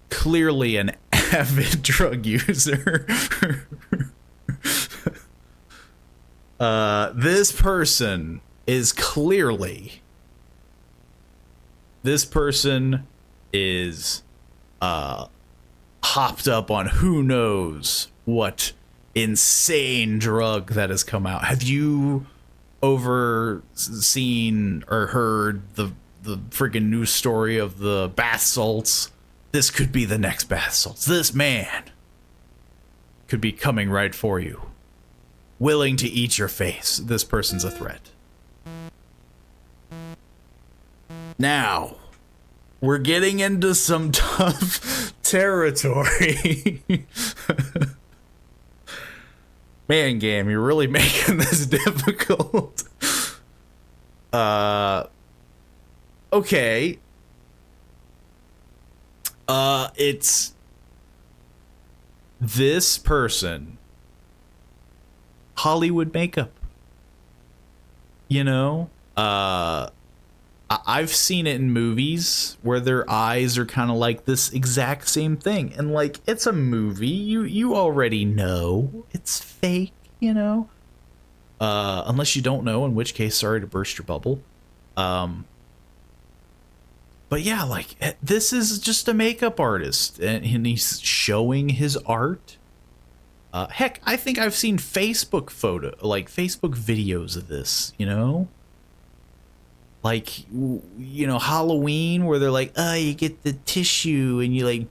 Clearly an avid drug user. This person is clearly... This person is hopped up on who knows what insane drug that has come out. Have you seen or heard the freaking news story of the bath salts? This could be the next bath salts. This man could be coming right for you, willing to eat your face. This person's a threat. Now, we're getting into some tough territory. Man, game, you're really making this difficult. Okay. It's this person. Hollywood makeup. You know? I've seen it in movies where their eyes are kind of like this exact same thing. And like, it's a movie. You already know it's fake, you know? Unless you don't know, in which case, sorry to burst your bubble. But yeah, like, this is just a makeup artist and he's showing his art. Heck, I think I've seen Facebook videos of this, you know? Like, you know, Halloween, where they're like, oh, you get the tissue and you like,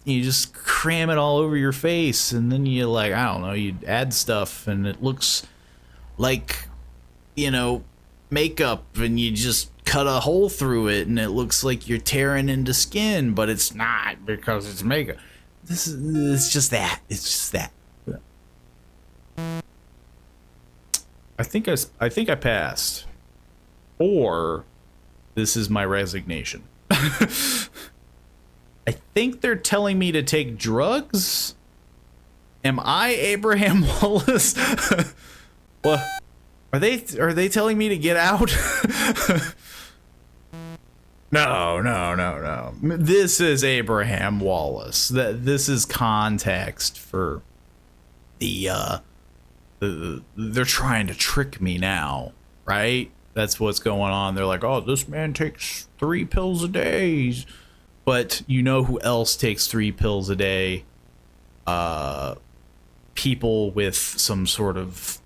you just cram it all over your face, and then you like, I don't know, you add stuff and it looks like, you know, makeup, and you just cut a hole through it and it looks like you're tearing into skin, but it's not because it's makeup. It's just that. It's just that. I think I passed. Or this is my resignation. I think they're telling me to take drugs. Am I Abraham Wallace? What? Are they telling me to get out? No. This is Abraham Wallace. This is context for the they're trying to trick me now, right? That's what's going on. They're like, oh, this man takes 3 pills a day. But you know who else takes 3 pills a day? People with some sort of,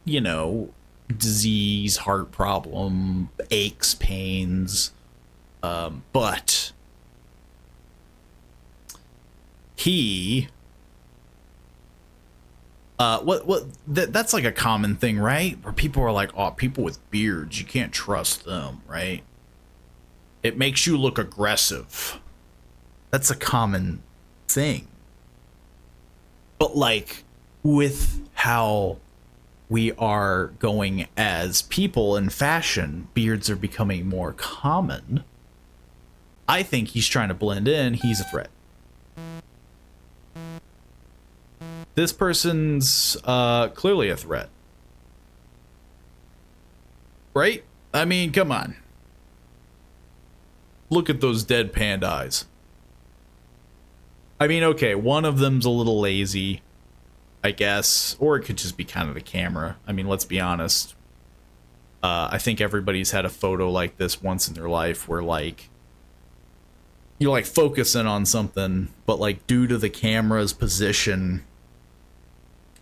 you know, disease, heart problem, aches, pains. But he... that's like a common thing, right? Where people are like, oh, people with beards, you can't trust them, right? It makes you look aggressive. That's a common thing. But like, with how we are going as people in fashion, beards are becoming more common. I think he's trying to blend in. He's a threat. This person's clearly a threat. Right? I mean, come on. Look at those deadpan eyes. I mean, okay, one of them's a little lazy, I guess. Or it could just be kind of the camera. I mean, let's be honest. I think everybody's had a photo like this once in their life where, like, you're like focusing on something, but like due to the camera's position,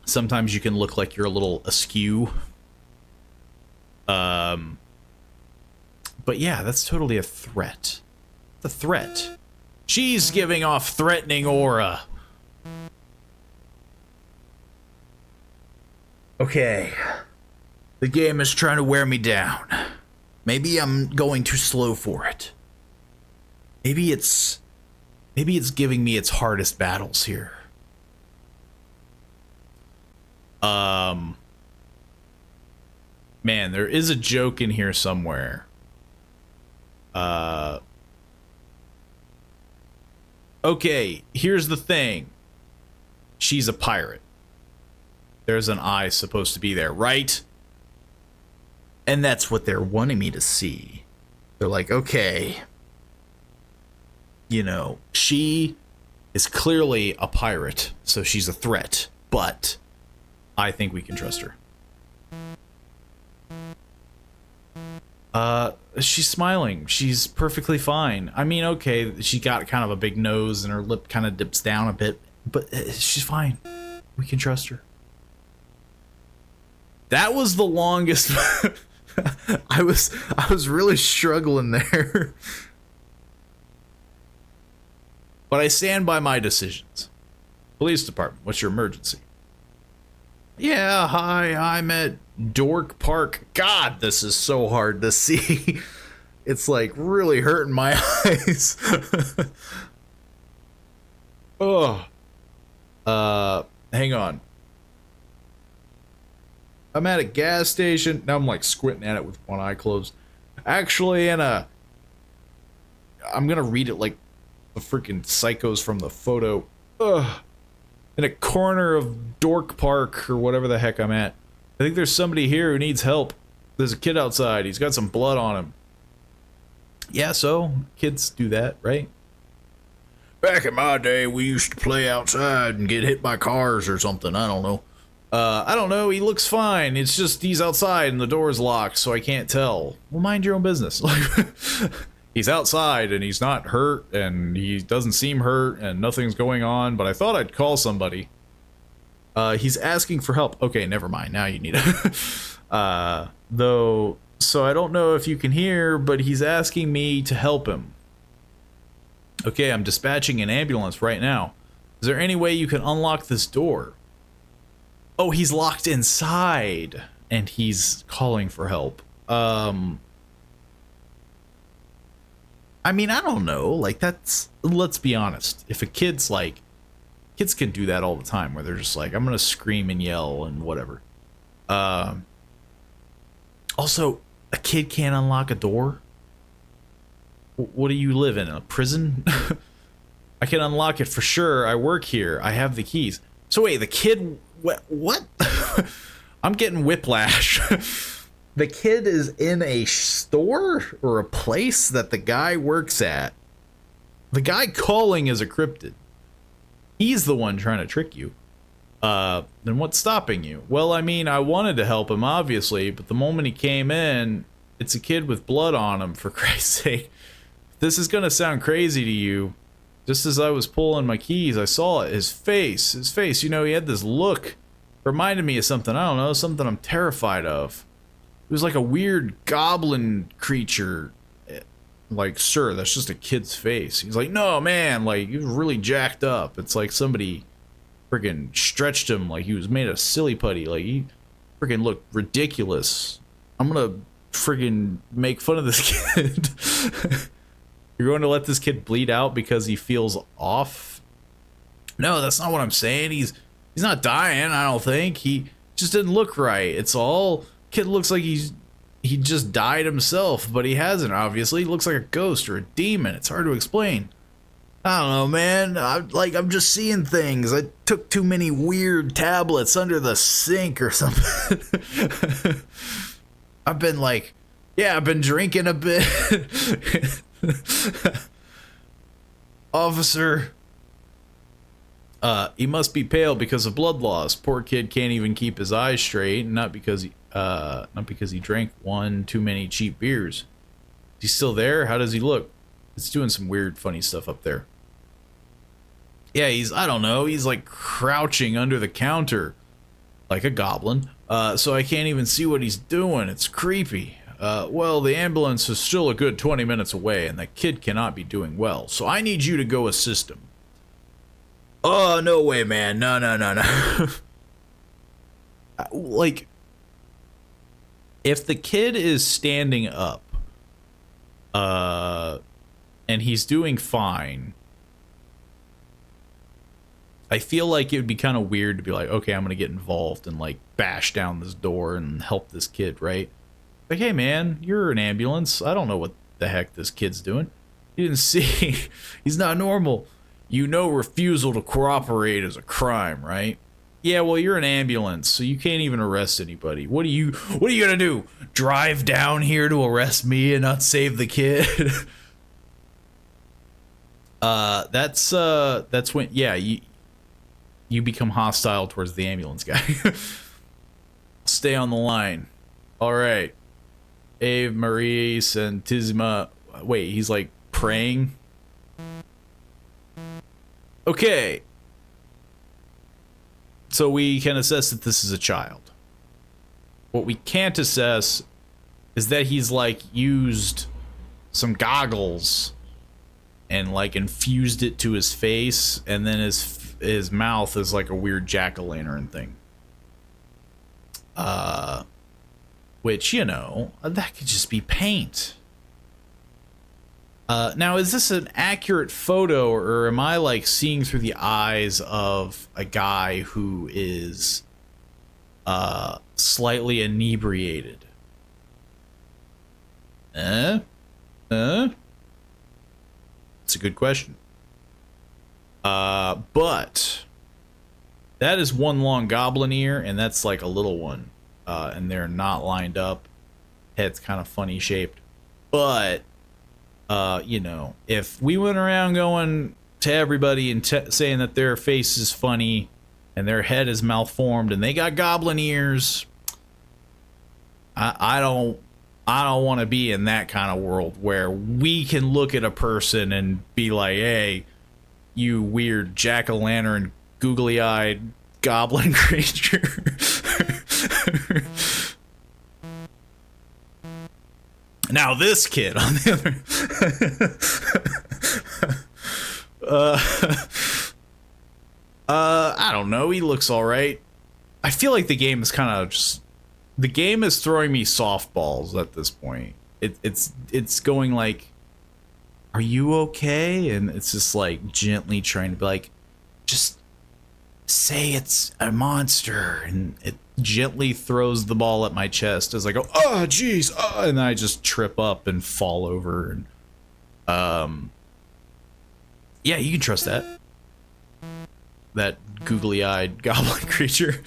sometimes you can look like you're a little askew. But yeah, that's totally a threat. The threat. She's giving off threatening aura. Okay. The game is trying to wear me down. Maybe I'm going too slow for it. Maybe it's giving me its hardest battles here. Man, there is a joke in here somewhere. Okay, here's the thing. She's a pirate. There's an eye supposed to be there, right? And that's what they're wanting me to see. They're like, okay, you know, she is clearly a pirate, so she's a threat, but I think we can trust her. She's smiling. She's perfectly fine. I mean, okay, she got kind of a big nose and her lip kind of dips down a bit, but she's fine. We can trust her. That was the longest. I was really struggling there. But I stand by my decisions. Police department, what's your emergency? Yeah, hi, I'm at Dork Park. God, this is so hard to see. It's like really hurting my eyes. Oh. Hang on. I'm at a gas station. Now I'm like squinting at it with one eye closed. Actually, I'm gonna read it like the freaking psychos from the photo. Ugh. In a corner of Dork Park or whatever the heck I'm at. I think there's somebody here who needs help. There's a kid outside. He's got some blood on him. Yeah, so kids do that, right? Back in my day, we used to play outside and get hit by cars or something. I don't know. I don't know. He looks fine. It's just he's outside and the door's locked, so I can't tell. Well, mind your own business. He's outside and he's not hurt and he doesn't seem hurt and nothing's going on, but I thought I'd call somebody. He's asking for help. Okay, never mind. Now you need it. Though, so I don't know if you can hear, but he's asking me to help him. Okay, I'm dispatching an ambulance right now. Is there any way you can unlock this door? Oh, he's locked inside and he's calling for help. I mean, I don't know. Like, that's, let's be honest. If a kid's like, kids can do that all the time where they're just like, I'm gonna scream and yell and whatever. Also, a kid can't unlock a door? What do you live in? A prison? I can unlock it for sure. I work here. I have the keys. So wait, the kid, what? I'm getting whiplash. The kid is in a store or a place that the guy works at. The guy calling is a cryptid. He's the one trying to trick you. Then what's stopping you? Well, I mean, I wanted to help him, obviously, but the moment he came in, it's a kid with blood on him, for Christ's sake. This is gonna sound crazy to you. Just as I was pulling my keys, I saw it. His face, you know, he had this look. Reminded me of something, I don't know, something I'm terrified of. It was like a weird goblin creature. Like, sir, that's just a kid's face. He's like, no, man, like, he was really jacked up. It's like somebody freaking stretched him like he was made of silly putty. Like, he freaking looked ridiculous. I'm gonna freaking make fun of this kid. You're going to let this kid bleed out because he feels off? No, that's not what I'm saying. He's not dying, I don't think. He just didn't look right. It's all... Kid looks like he just died himself, but he hasn't, obviously. He looks like a ghost or a demon. It's hard to explain. I don't know, man. I'm just seeing things. I took too many weird tablets under the sink or something. I've been like, yeah, I've been drinking a bit. Officer, he must be pale because of blood loss. Poor kid can't even keep his eyes straight, not because he drank one too many cheap beers. Is he still there? How does he look? It's doing some weird, funny stuff up there. Yeah, I don't know, he's like crouching under the counter like a goblin. So I can't even see what he's doing. It's creepy. Well, the ambulance is still a good 20 minutes away, and that kid cannot be doing well. So I need you to go assist him. Oh, no way, man. No. Like, if the kid is standing up, and he's doing fine, I feel like it would be kind of weird to be like, okay, I'm going to get involved and, like, bash down this door and help this kid, right? Like, hey, man, you're an ambulance. I don't know what the heck this kid's doing. You didn't see. He's not normal. You know refusal to cooperate is a crime, right? Yeah, well, you're an ambulance, so you can't even arrest anybody. What are you going to do? Drive down here to arrest me and not save the kid? That's when, yeah, you become hostile towards the ambulance guy. Stay on the line. All right. Ave Marie Santissima. Wait, he's like praying. Okay. So we can assess that this is a child. What we can't assess is that he's like used some goggles and like infused it to his face, and then his mouth is like a weird jack-o'-lantern thing. Which, you know, that could just be paint. Now, is this an accurate photo, or am I like seeing through the eyes of a guy who is slightly inebriated? It's a good question. But that is one long goblin ear, and that's like a little one. And they're not lined up. Head's kind of funny shaped. But, you know, if we went around going to everybody and saying that their face is funny and their head is malformed and they got goblin ears, I don't want to be in that kind of world where we can look at a person and be like, hey, you weird jack-o'-lantern, googly-eyed goblin creature. Now this kid, on the other, I don't know. He looks all right. I feel like the game is kind of just. The game is throwing me softballs at this point. It's going like, "Are you okay?" And it's just like gently trying to be like, just say it's a monster, and it gently throws the ball at my chest as I go, oh jeez, and then I just trip up and fall over. And yeah, you can trust that googly-eyed goblin creature.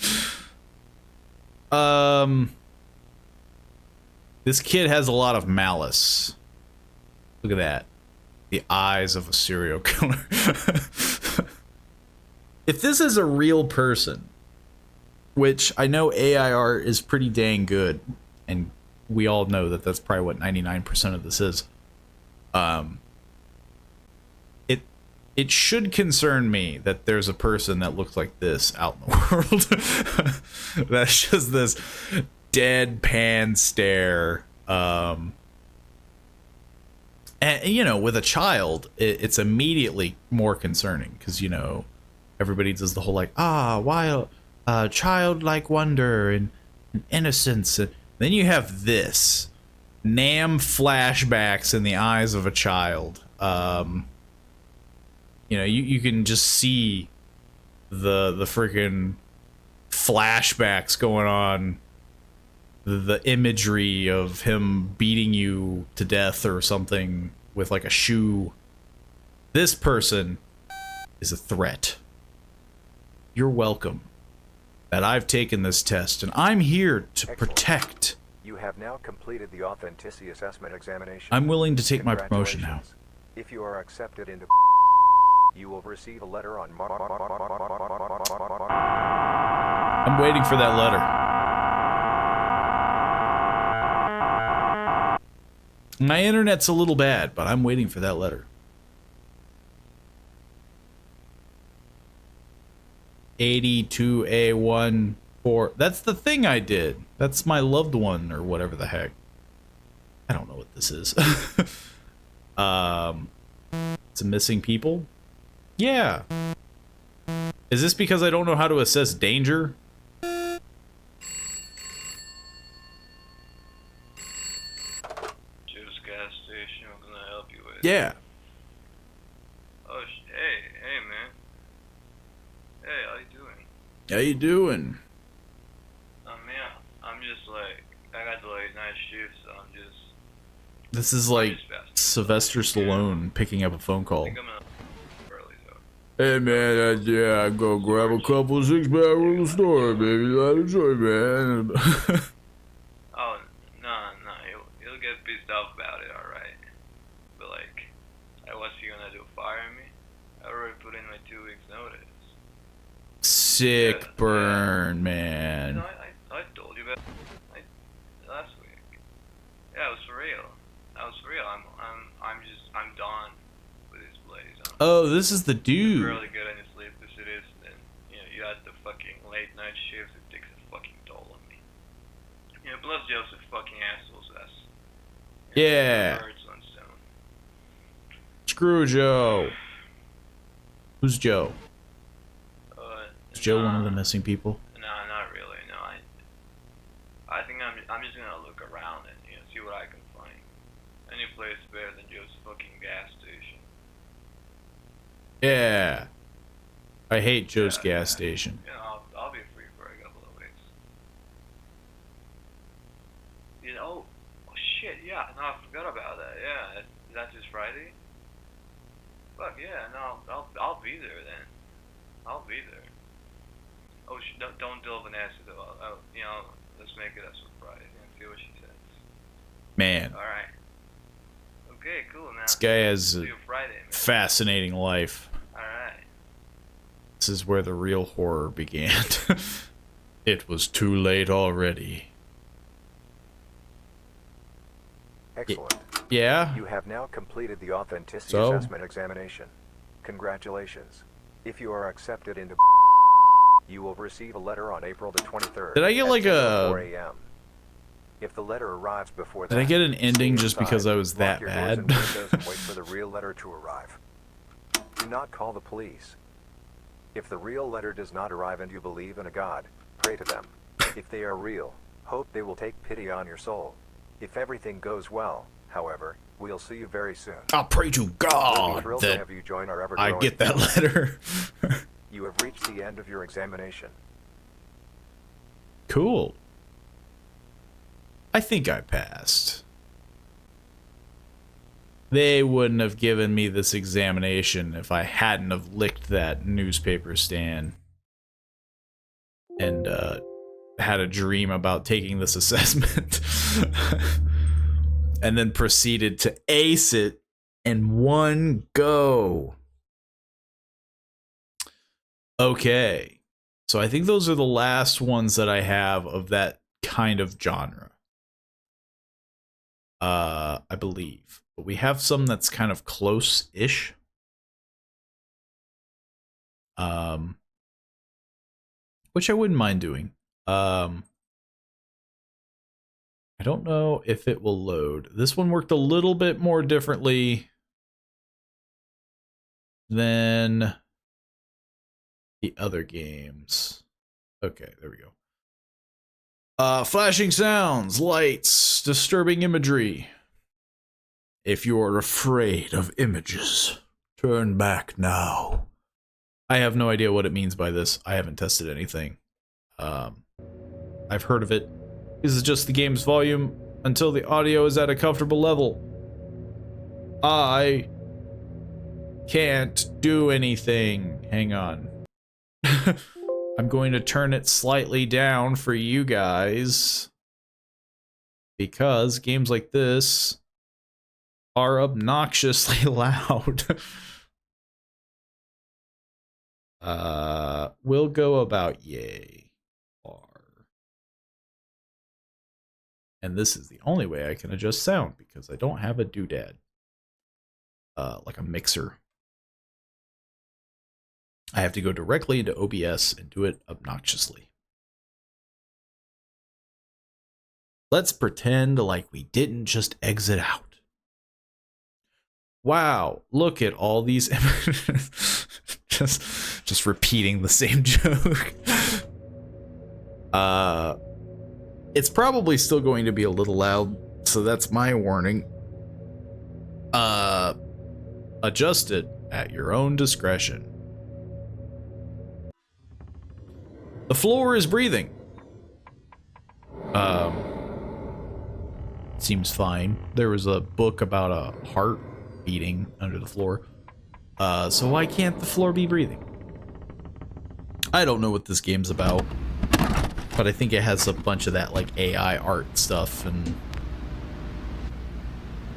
This kid has a lot of malice. Look at that, the eyes of a serial killer. If this is a real person, which I know AI art is pretty dang good, and we all know that that's probably what 99% of this is. It should concern me that there's a person that looks like this out in the world. That's just this deadpan stare. And you know, with a child, it's immediately more concerning because, you know, everybody does the whole like, wild. Childlike wonder and innocence. And then you have this Nam flashbacks in the eyes of a child. You know, you can just see the freaking flashbacks going on, the imagery of him beating you to death or something with like a shoe. This person is a threat. You're welcome. That I've taken this test, and I'm here to protect. You have now completed the authenticity assessment examination. I'm willing to take my promotion now. If you are accepted into, you will receive a letter on. I'm waiting for that letter. My internet's a little bad, but I'm waiting for that letter. 82A14. That's the thing I did. That's my loved one or whatever the heck. I don't know what this is. It's a missing people? Yeah. Is this because I don't know how to assess danger? Gas station, what can I help you with? Yeah. Oh, hey, man. Hey, how you doing? How you doing? Yeah, I'm just like, I got the late night shift, so I'm just... This is like Sylvester Stallone picking up a phone I call. think I'm gonna early, though. Hey man, yeah, I go grab a couple 6-pack from the store, baby. Let enjoy, man. Oh, no, he'll get pissed off about it, alright. But like, what's he gonna do, fire me? I already put in my 2 weeks notice. Sick Yeah, burn, You man. know, I told you about last week. Yeah, it was for real. I'm done with this place. Oh, this is the I'm dude. really good at sleep as it is, and you had the fucking late night shifts. It takes a fucking toll on me. Plus Joe's a fucking asshole, so that's Yeah. hurts on stone. Screw Joe. Who's Joe? Is Joe one of the missing people? No, not really. No, I think I'm just gonna look around and see what I can find. Any place better than Joe's fucking gas station. Yeah. I hate Joe's gas station. I'll be free for a couple of weeks. Oh shit, yeah, no, I forgot about that. Yeah, is that just Friday? Fuck yeah, no, I'll be there then. I'll be there. Oh, don't tell Vanessa though. Let's make it a surprise and see what she says. Man, All right. Okay, cool. Now this guy has see a you Friday, man. fascinating life. All right. This is where the real horror began. It was too late already. Excellent. Yeah? You have now completed the authenticity So? assessment examination. Congratulations. If you are accepted into you will receive a letter on April the 23rd. Did I get at like 10:04 a... a.m. If the letter arrives before that, Did I get an ending stay just because inside, I was lock that your doors bad? and windows and wait for the real letter to arrive. Do not call the police. If the real letter does not arrive and you believe in a God, pray to them. If they are real, hope they will take pity on your soul. If everything goes well, however, we'll see you very soon. I'll pray to We'll be God thrilled to that have you join our I ever-growing get that family. letter. You have reached the end of your examination. Cool. I think I passed. They wouldn't have given me this examination if I hadn't have licked that newspaper stand and had a dream about taking this assessment and then proceeded to ace it in one go. Okay. So I think those are the last ones that I have of that kind of genre. I believe. But we have some that's kind of close-ish. Which I wouldn't mind doing. I don't know if it will load. This one worked a little bit more differently than the other games. Okay, there we go. Flashing sounds, lights, disturbing imagery. If you are afraid of images, turn back now. I have no idea what it means by this. I haven't tested anything. I've heard of it. This is just the game's volume until the audio is at a comfortable level. I can't do anything. Hang on. I'm going to turn it slightly down for you guys because games like this are obnoxiously loud. We'll go about yay. And this is the only way I can adjust sound because I don't have a doodad. Like a mixer. I have to go directly into OBS and do it obnoxiously. Let's pretend like we didn't just exit out. Wow, look at all these images. just repeating the same joke. It's probably still going to be a little loud, so that's my warning. Adjust it at your own discretion. The floor is breathing. Seems fine. There was a book about a heart beating under the floor. So why can't the floor be breathing? I don't know what this game's about, but I think it has a bunch of that like AI art stuff,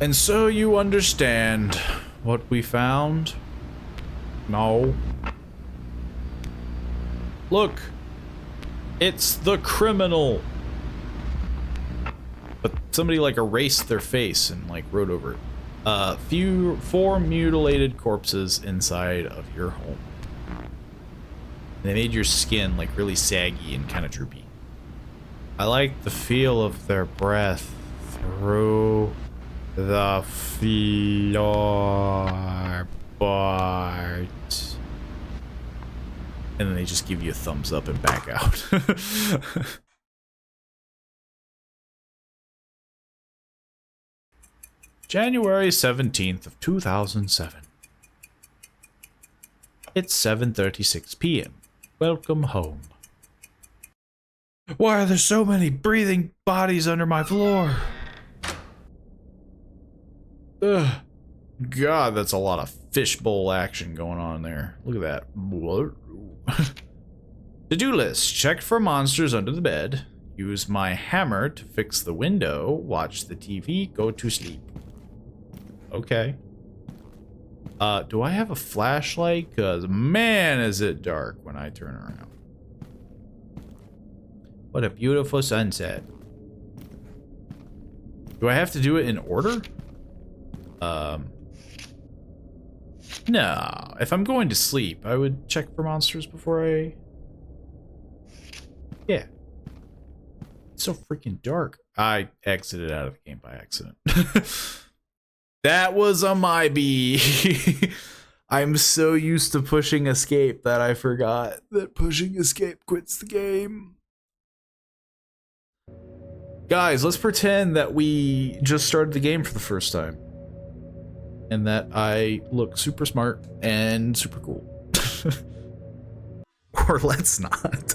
and so you understand what we found? No. Look, it's the criminal. But somebody like erased their face and like wrote over it. 4 mutilated corpses inside of your home. They made your skin like really saggy and kind of droopy. I like the feel of their breath through the floorboard. And then they just give you a thumbs up and back out. January 17th of 2007. It's 7:36 p.m. Welcome home. Why are there so many breathing bodies under my floor? Ugh. God, that's a lot of fishbowl action going on there. Look at that. To-do list. Check for monsters under the bed. Use my hammer to fix the window. Watch the TV. Go to sleep. Okay. Do I have a flashlight? Because, man, is it dark when I turn around. What a beautiful sunset. Do I have to do it in order? No. If I'm going to sleep, I would check for monsters before I... Yeah. It's so freaking dark. I exited out of the game by accident. That was a maybe. I'm so used to pushing escape that I forgot that pushing escape quits the game. Guys, let's pretend that we just started the game for the first time. And that I look super smart and super cool. Or let's not.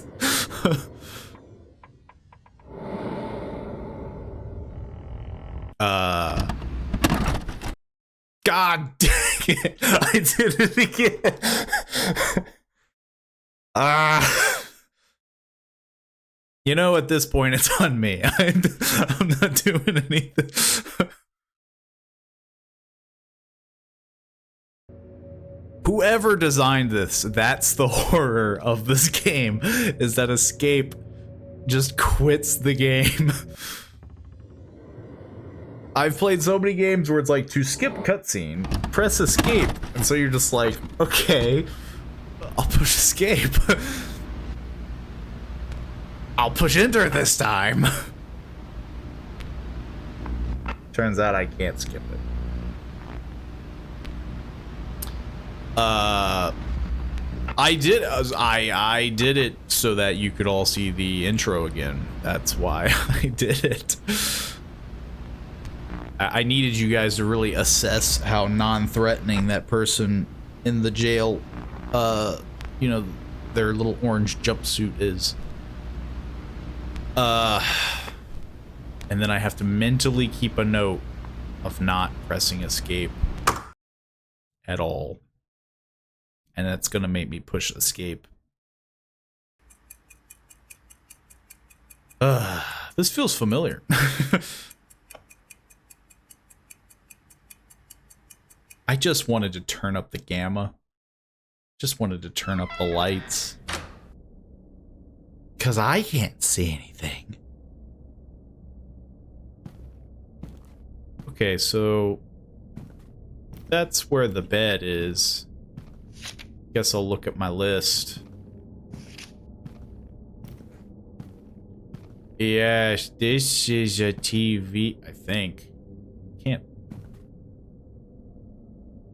God dang it. I did it again. You know, at this point, it's on me. I'm not doing anything. Whoever designed this, that's the horror of this game, is that escape just quits the game. I've played so many games where it's like, to skip cutscene, press escape. And so you're just like, okay, I'll push escape. I'll push enter this time. Turns out I can't skip it. I did it so that you could all see the intro again. That's why I did it. I needed you guys to really assess how non-threatening that person in the jail, you know, their little orange jumpsuit is. And then I have to mentally keep a note of not pressing escape at all. And that's gonna make me push escape. This feels familiar. I just wanted to turn up the gamma. Just wanted to turn up the lights. 'Cause I can't see anything. Okay, so that's where the bed is. Guess I'll look at my list. Yes, this is a TV, I think. Can't.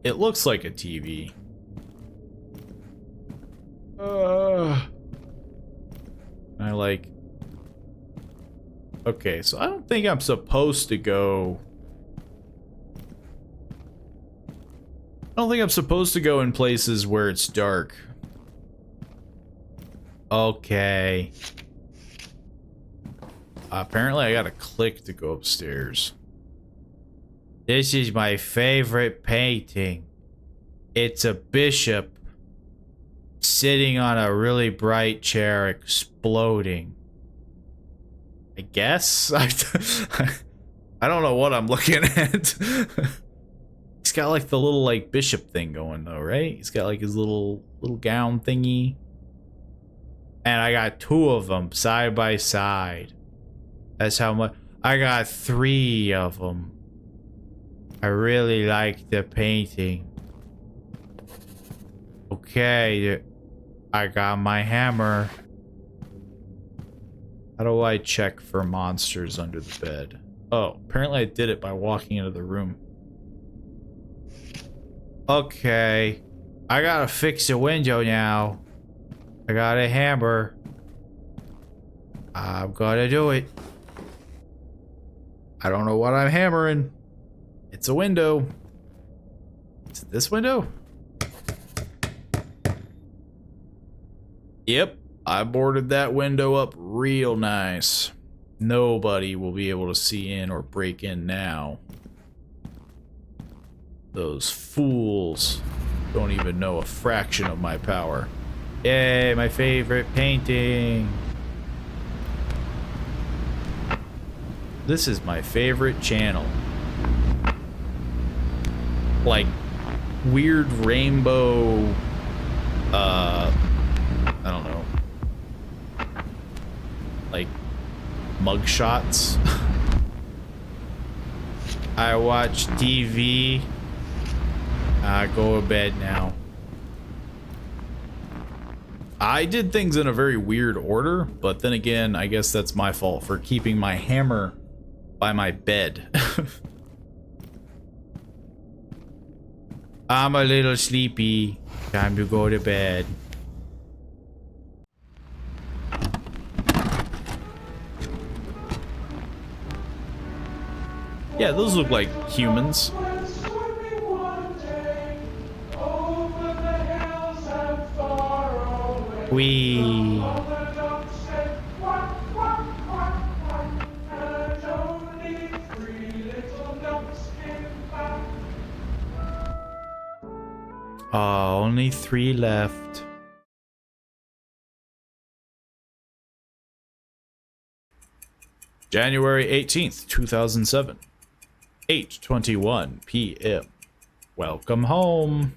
It looks like a TV. I like. Okay, so I don't think I'm supposed to go. I don't think I'm supposed to go in places where it's dark. Okay. Apparently I gotta click to go upstairs. This is my favorite painting. It's a bishop sitting on a really bright chair exploding. I guess? I don't know what I'm looking at. He's got like the little like bishop thing going though, right? He's got like his little gown thingy. And I got 2 of them side by side. That's how much. I got 3 of them. I really like the painting. Okay, I got my hammer. How do I check for monsters under the bed? Oh, apparently I did it by walking into the room. Okay, I gotta fix the window now. I got a hammer. I'm gonna do it. I don't know what I'm hammering. It's a window. Is it this window? Yep, I boarded that window up real nice. Nobody will be able to see in or break in now. Those fools don't even know a fraction of my power. Yay, my favorite painting. This is my favorite channel. Like weird rainbow I don't know. Like mug shots. I watch TV. I go to bed now. I did things in a very weird order, but then again, I guess that's my fault for keeping my hammer by my bed. I'm a little sleepy. Time to go to bed. Yeah, those look like humans. Wee. Oh, only 3 left. January 18th, 2007. 8:21 p.m. Welcome home.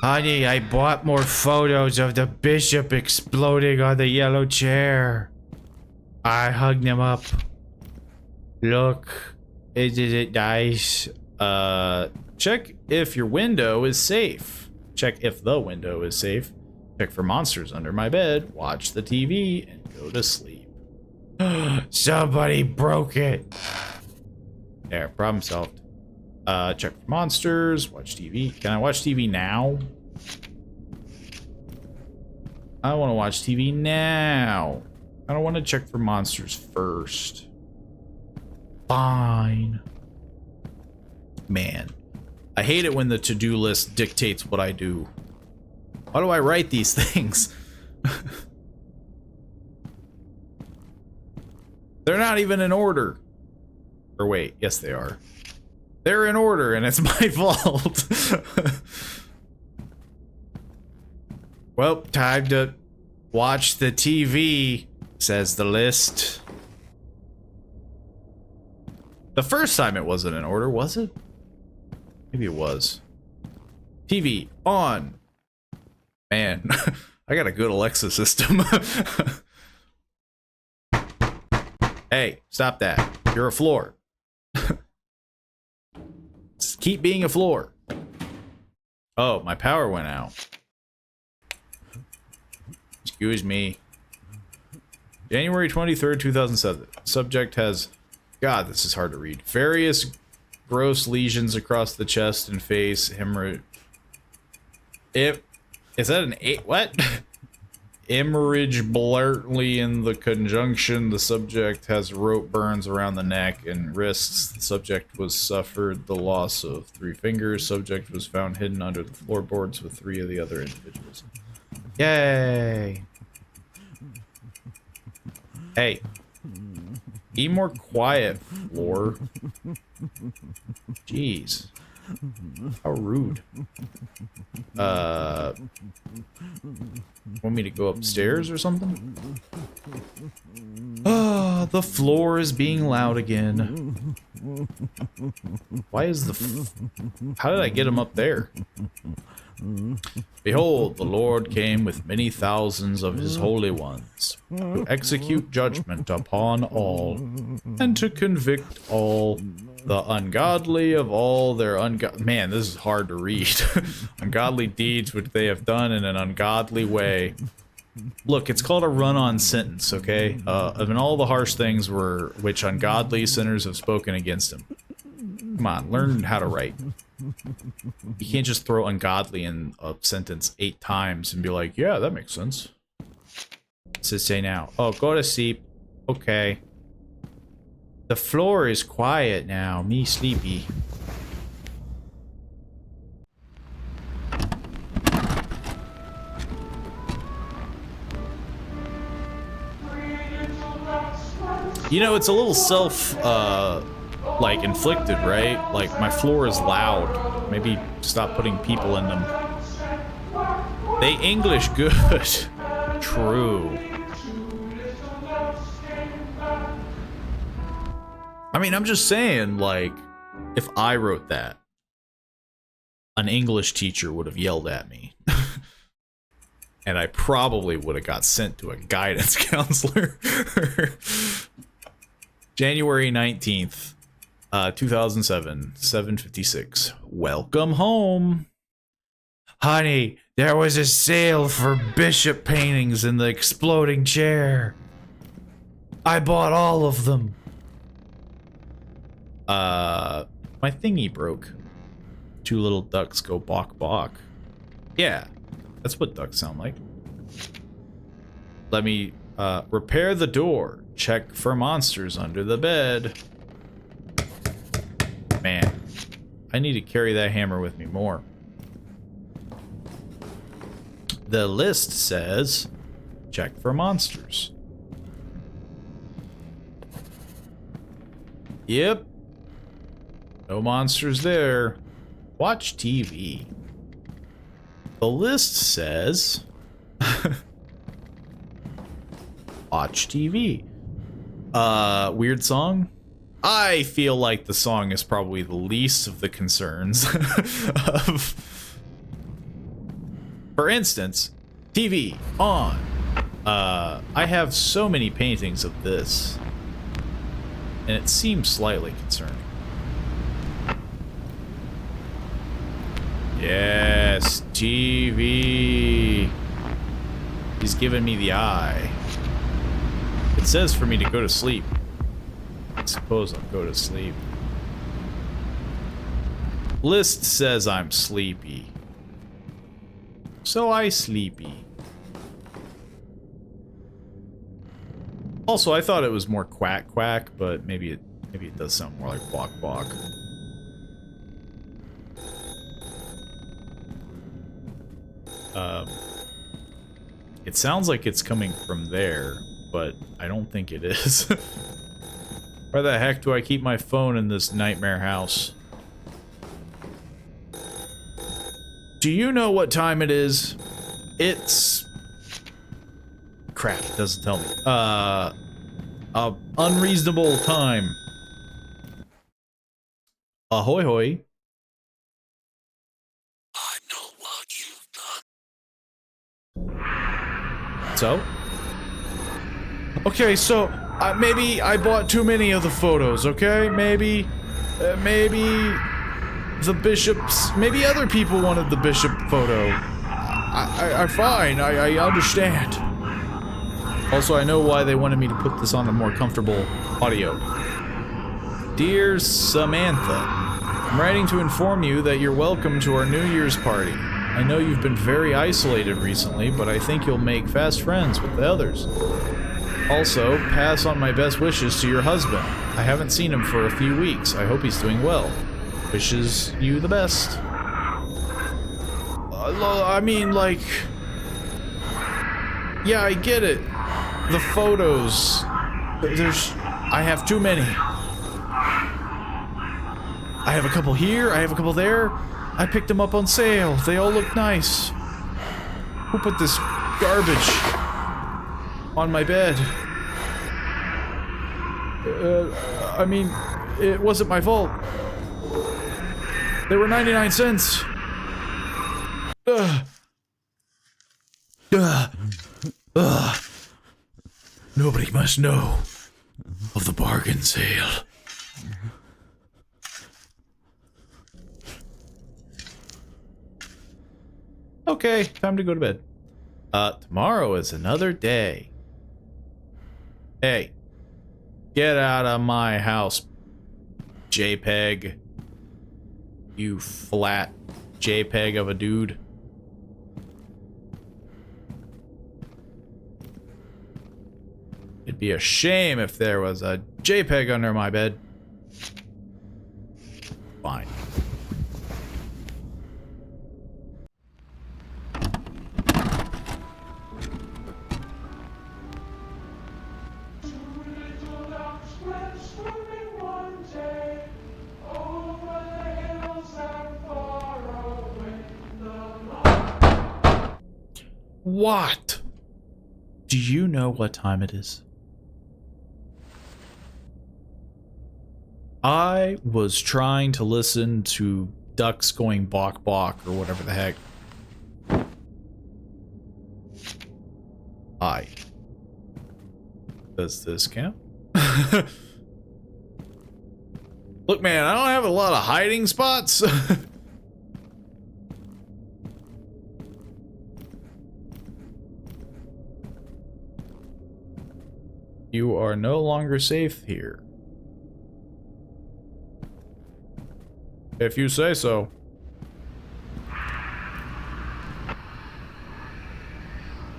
Honey, I bought more photos of the bishop exploding on the yellow chair. I hugged him up. Look, isn't it nice? Check if your window is safe. Check if the window is safe. Check for monsters under my bed. Watch the TV and go to sleep. Somebody broke it. There, problem solved. Check for monsters. Watch TV. Can I watch TV now? I want to watch TV now. I don't want to check for monsters first. Fine. Man, I hate it when the to-do list dictates what I do. Why do I write these things? They're not even in order. Or wait, yes they are. They're in order and it's my fault. Well, time to watch the TV, says the list. The first time it wasn't in order, was it? Maybe it was. TV on. Man, I got a good Alexa system. Hey, stop that. You're a floor. Just keep being a floor. Oh, my power went out. Excuse me. January 23rd, 2007. Subject has... God, this is hard to read. Various gross lesions across the chest and face. Hemorrhage... Is that an 8? What? Hemorrhage bluntly in the conjunction. The subject has rope burns around the neck and wrists. The subject was suffered the loss of 3 fingers. Subject was found hidden under the floorboards with 3 of the other individuals. Yay! Hey. Be more quiet, floor. Jeez. How rude. Want me to go upstairs or something? Ah, the floor is being loud again. Why is how did I get him up there? Behold, the Lord came with many thousands of his holy ones, to execute judgment upon all, and to convict all the ungodly of all their man, this is hard to read. Ungodly deeds which they have done in an ungodly way. Look, it's called a run-on sentence, okay? And all the harsh things which ungodly sinners have spoken against him. Come on, learn how to write. You can't just throw ungodly in a sentence 8 times and be like, yeah, that makes sense. What's it say now? Oh, go to sleep. Okay. The floor is quiet now. Me sleepy. You know, it's a little like inflicted, right? Like my floor is loud. Maybe stop putting people in them. They English good. True. I mean, I'm just saying, like, if I wrote that, an English teacher would have yelled at me. And I probably would have got sent to a guidance counselor. January 19th. 2007, 7:56. Welcome home. Honey, there was a sale for bishop paintings in the exploding chair. I bought all of them. My thingy broke. 2 little ducks go bawk bawk. Yeah, that's what ducks sound like. Let me, repair the door. Check for monsters under the bed. Man, I need to carry that hammer with me more. The list says, check for monsters. Yep. No monsters there. Watch TV. The list says, watch TV. Weird song? I feel like the song is probably the least of the concerns of... For instance, TV on. I have so many paintings of this, and it seems slightly concerning. Yes, TV. He's giving me the eye. It says for me to go to sleep. I suppose I'll go to sleep. List says I'm sleepy. So I sleepy. Also, I thought it was more quack quack, but maybe it does sound more like walk walk. It sounds like it's coming from there, but I don't think it is. Where the heck do I keep my phone in this nightmare house? Do you know what time it is? It's... Crap, it doesn't tell me. Unreasonable time. Ahoy hoy. I know what you've done. So? Okay, so Maybe I bought too many of the photos, okay? Maybe the bishop's... Maybe other people wanted the bishop photo. I'm fine. I understand. Also, I know why they wanted me to put this on a more comfortable audio. Dear Samantha, I'm writing to inform you that you're welcome to our New Year's party. I know you've been very isolated recently, but I think you'll make fast friends with the others. Also, pass on my best wishes to your husband. I haven't seen him for a few weeks. I hope he's doing well. Wishes you the best. I mean, like... Yeah, I get it. The photos. I have too many. I have a couple here, I have a couple there. I picked them up on sale. They all look nice. Who put this garbage on my bed? I mean, it wasn't my fault. They were 99 cents. Nobody must know of the bargain sale. Okay, time to go to bed. Tomorrow is another day. Hey, get out of my house, JPEG. You flat JPEG of a dude. It'd be a shame if there was a JPEG under my bed. Fine. What? Do you know what time it is? I was trying to listen to ducks going bawk bawk or whatever the heck. Does this count? Look, man, I don't have a lot of hiding spots. You are no longer safe here. If you say so.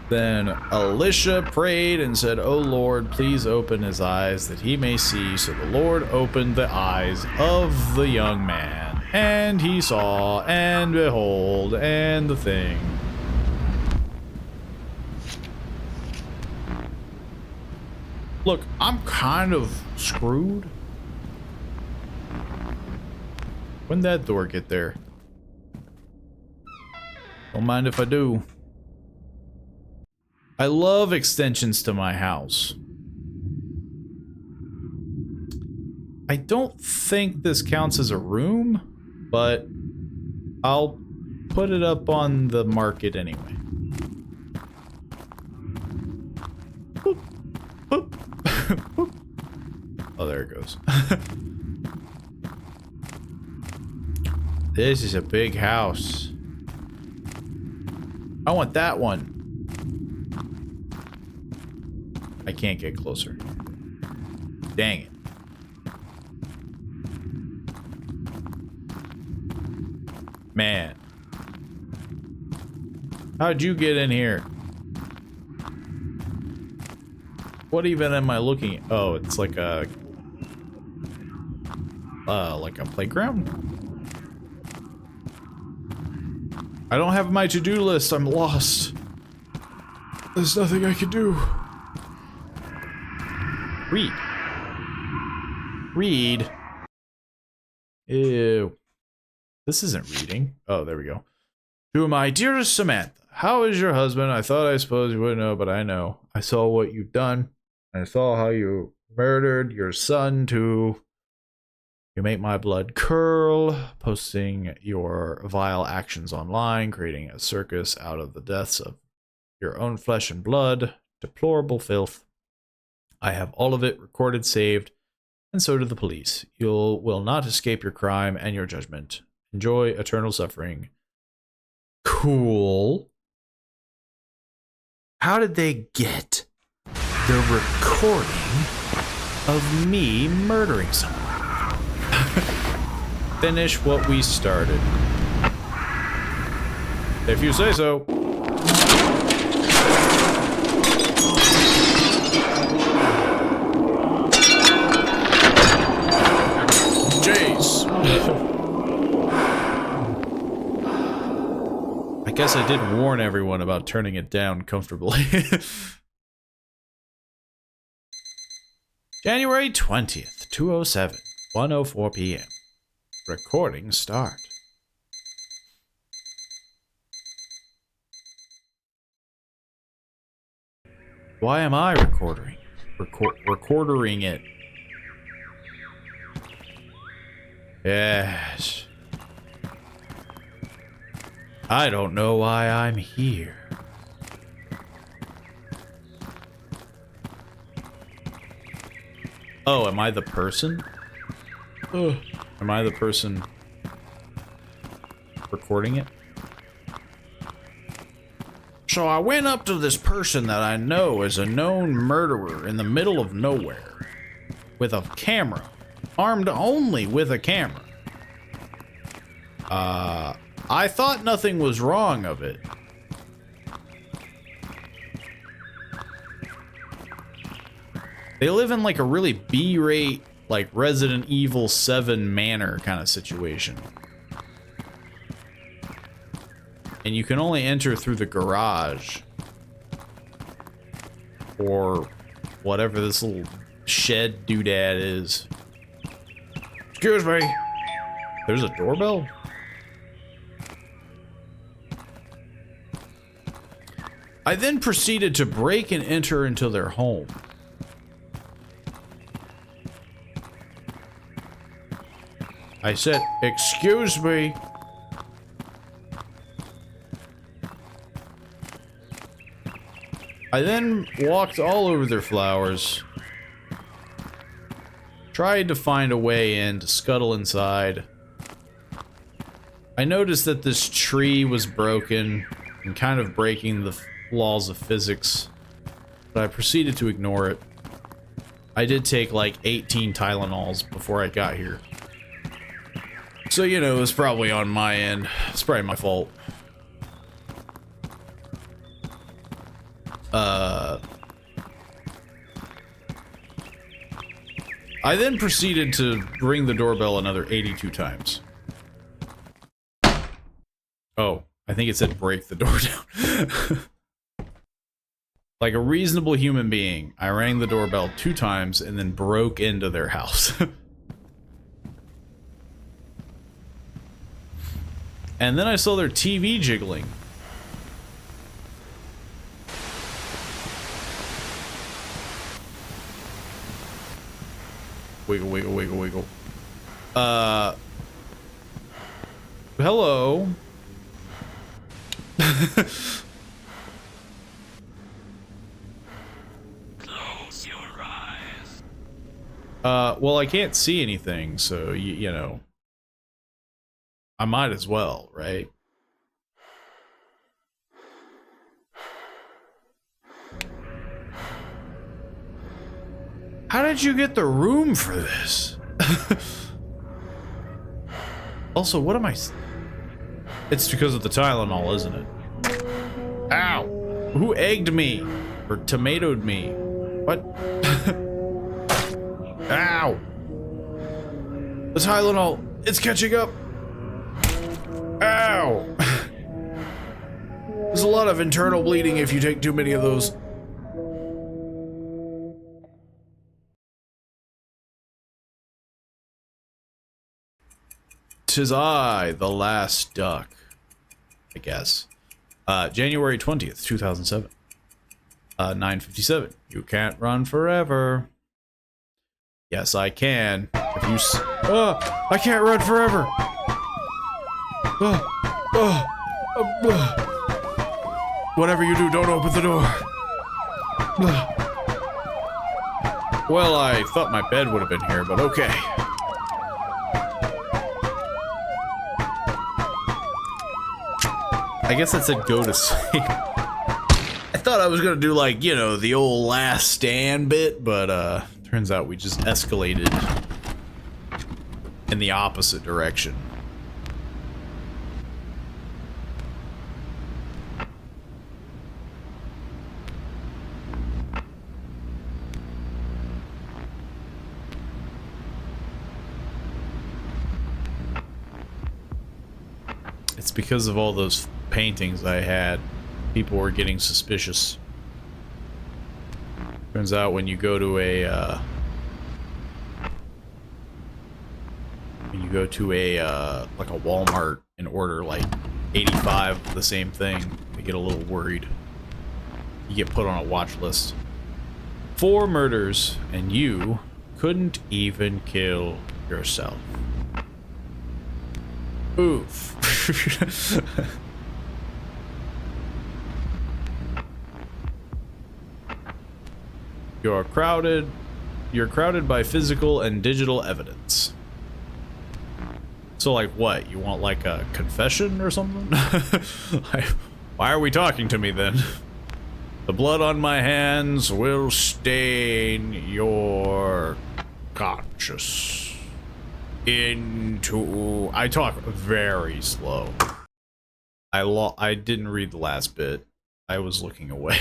Then Alicia prayed and said, "O Lord, please open his eyes that he may see." So the Lord opened the eyes of the young man, and he saw, and behold, and the thing. Look, I'm kind of screwed. When'd that door get there? Don't mind if I do. I love extensions to my house. I don't think this counts as a room, but I'll put it up on the market anyway. Boop, boop, boop. Oh, there it goes. This is a big house. I want that one. I can't get closer. Dang it. Man. How'd you get in here? What even am I looking at? Oh, it's like a playground? I don't have my to-do list. I'm lost. There's nothing I can do. Read. Read. Ew. This isn't reading. Oh, there we go. To my dearest Samantha, how is your husband? I thought I suppose you wouldn't know, but I know. I saw what you've done. I saw how you murdered your son too. You make my blood curl, posting your vile actions online, creating a circus out of the deaths of your own flesh and blood. Deplorable filth. I have all of it recorded, saved, and so do the police. You will not escape your crime and your judgment. Enjoy eternal suffering. Cool. How did they get the recording of me murdering someone? Finish what we started. If you say so. Jeez. I guess I did warn everyone about turning it down comfortably. January 20th, 2:07, 1:04 p.m. Recording start. Why am I recording it? Yes. I don't know why I'm here. Oh, am I the person? Ugh. Am I the person recording it? So I went up to this person that I know is a known murderer in the middle of nowhere with a camera, armed only with a camera. I thought nothing was wrong of it. They live in like a really B-rate, like Resident Evil 7 manor kind of situation. And you can only enter through the garage. Or whatever this little shed doodad is. Excuse me. There's a doorbell? I then proceeded to break and enter into their home. I said, "Excuse me." I then walked all over their flowers, tried to find a way in to scuttle inside. I noticed that this tree was broken and kind of breaking the laws of physics, but I proceeded to ignore it. I did take like 18 Tylenols before I got here. So, you know, it was probably on my end. It's probably my fault. I then proceeded to ring the doorbell another 82 times. Oh, I think it said break the door down. Like a reasonable human being, I rang the doorbell 2 times and then broke into their house. And then I saw their TV jiggling. Wiggle, wiggle, wiggle, wiggle. Hello. Close your eyes. Well, I can't see anything, so, you know. I might as well, right? How did you get the room for this? Also, what am I... It's because of the Tylenol, isn't it? Ow! Who egged me? Or tomatoed me? What? Ow! The Tylenol! It's catching up! Ow! There's a lot of internal bleeding if you take too many of those. "'Tis I, the last duck," I guess. January 20th, 2007. 9:57. You can't run forever. Yes, I can. If you I can't run forever! Whatever you do, don't open the door. Well, I thought my bed would have been here, but okay. I guess it said go to sleep. I thought I was gonna do like, you know, the old last stand bit, but turns out we just escalated in the opposite direction. It's because of all those paintings I had. People were getting suspicious. Turns out when you go to a like a Walmart and order like 85 of the same thing, they get a little worried. You get put on a watch list. 4 murders, and you couldn't even kill yourself. Oof. You're crowded by physical and digital evidence. So like what? You want like a confession or something? Why are we talking to me then? The blood on my hands will stain your conscious into... I talk very slow. I didn't read the last bit. I was looking away.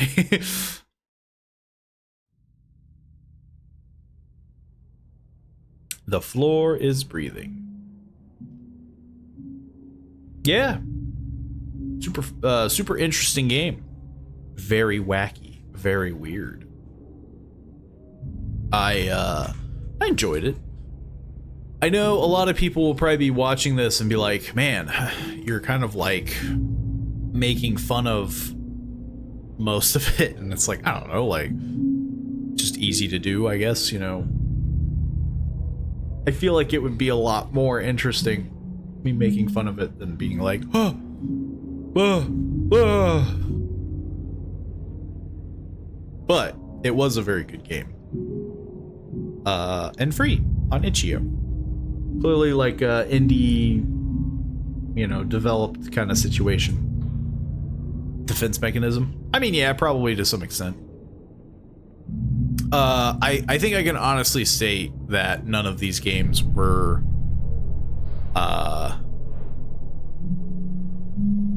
The floor is breathing. Yeah. Super interesting game. Very wacky, very weird. I enjoyed it. I know a lot of people will probably be watching this and be like, man, you're kind of like making fun of most of it. And it's like, I don't know, like, just easy to do, I guess, you know. I feel like it would be a lot more interesting me making fun of it than being like, But it was a very good game. And free on itch.io. Clearly like a indie, you know, developed kind of situation. Defense mechanism. I mean, yeah, probably to some extent. I think I can honestly state that none of these games were,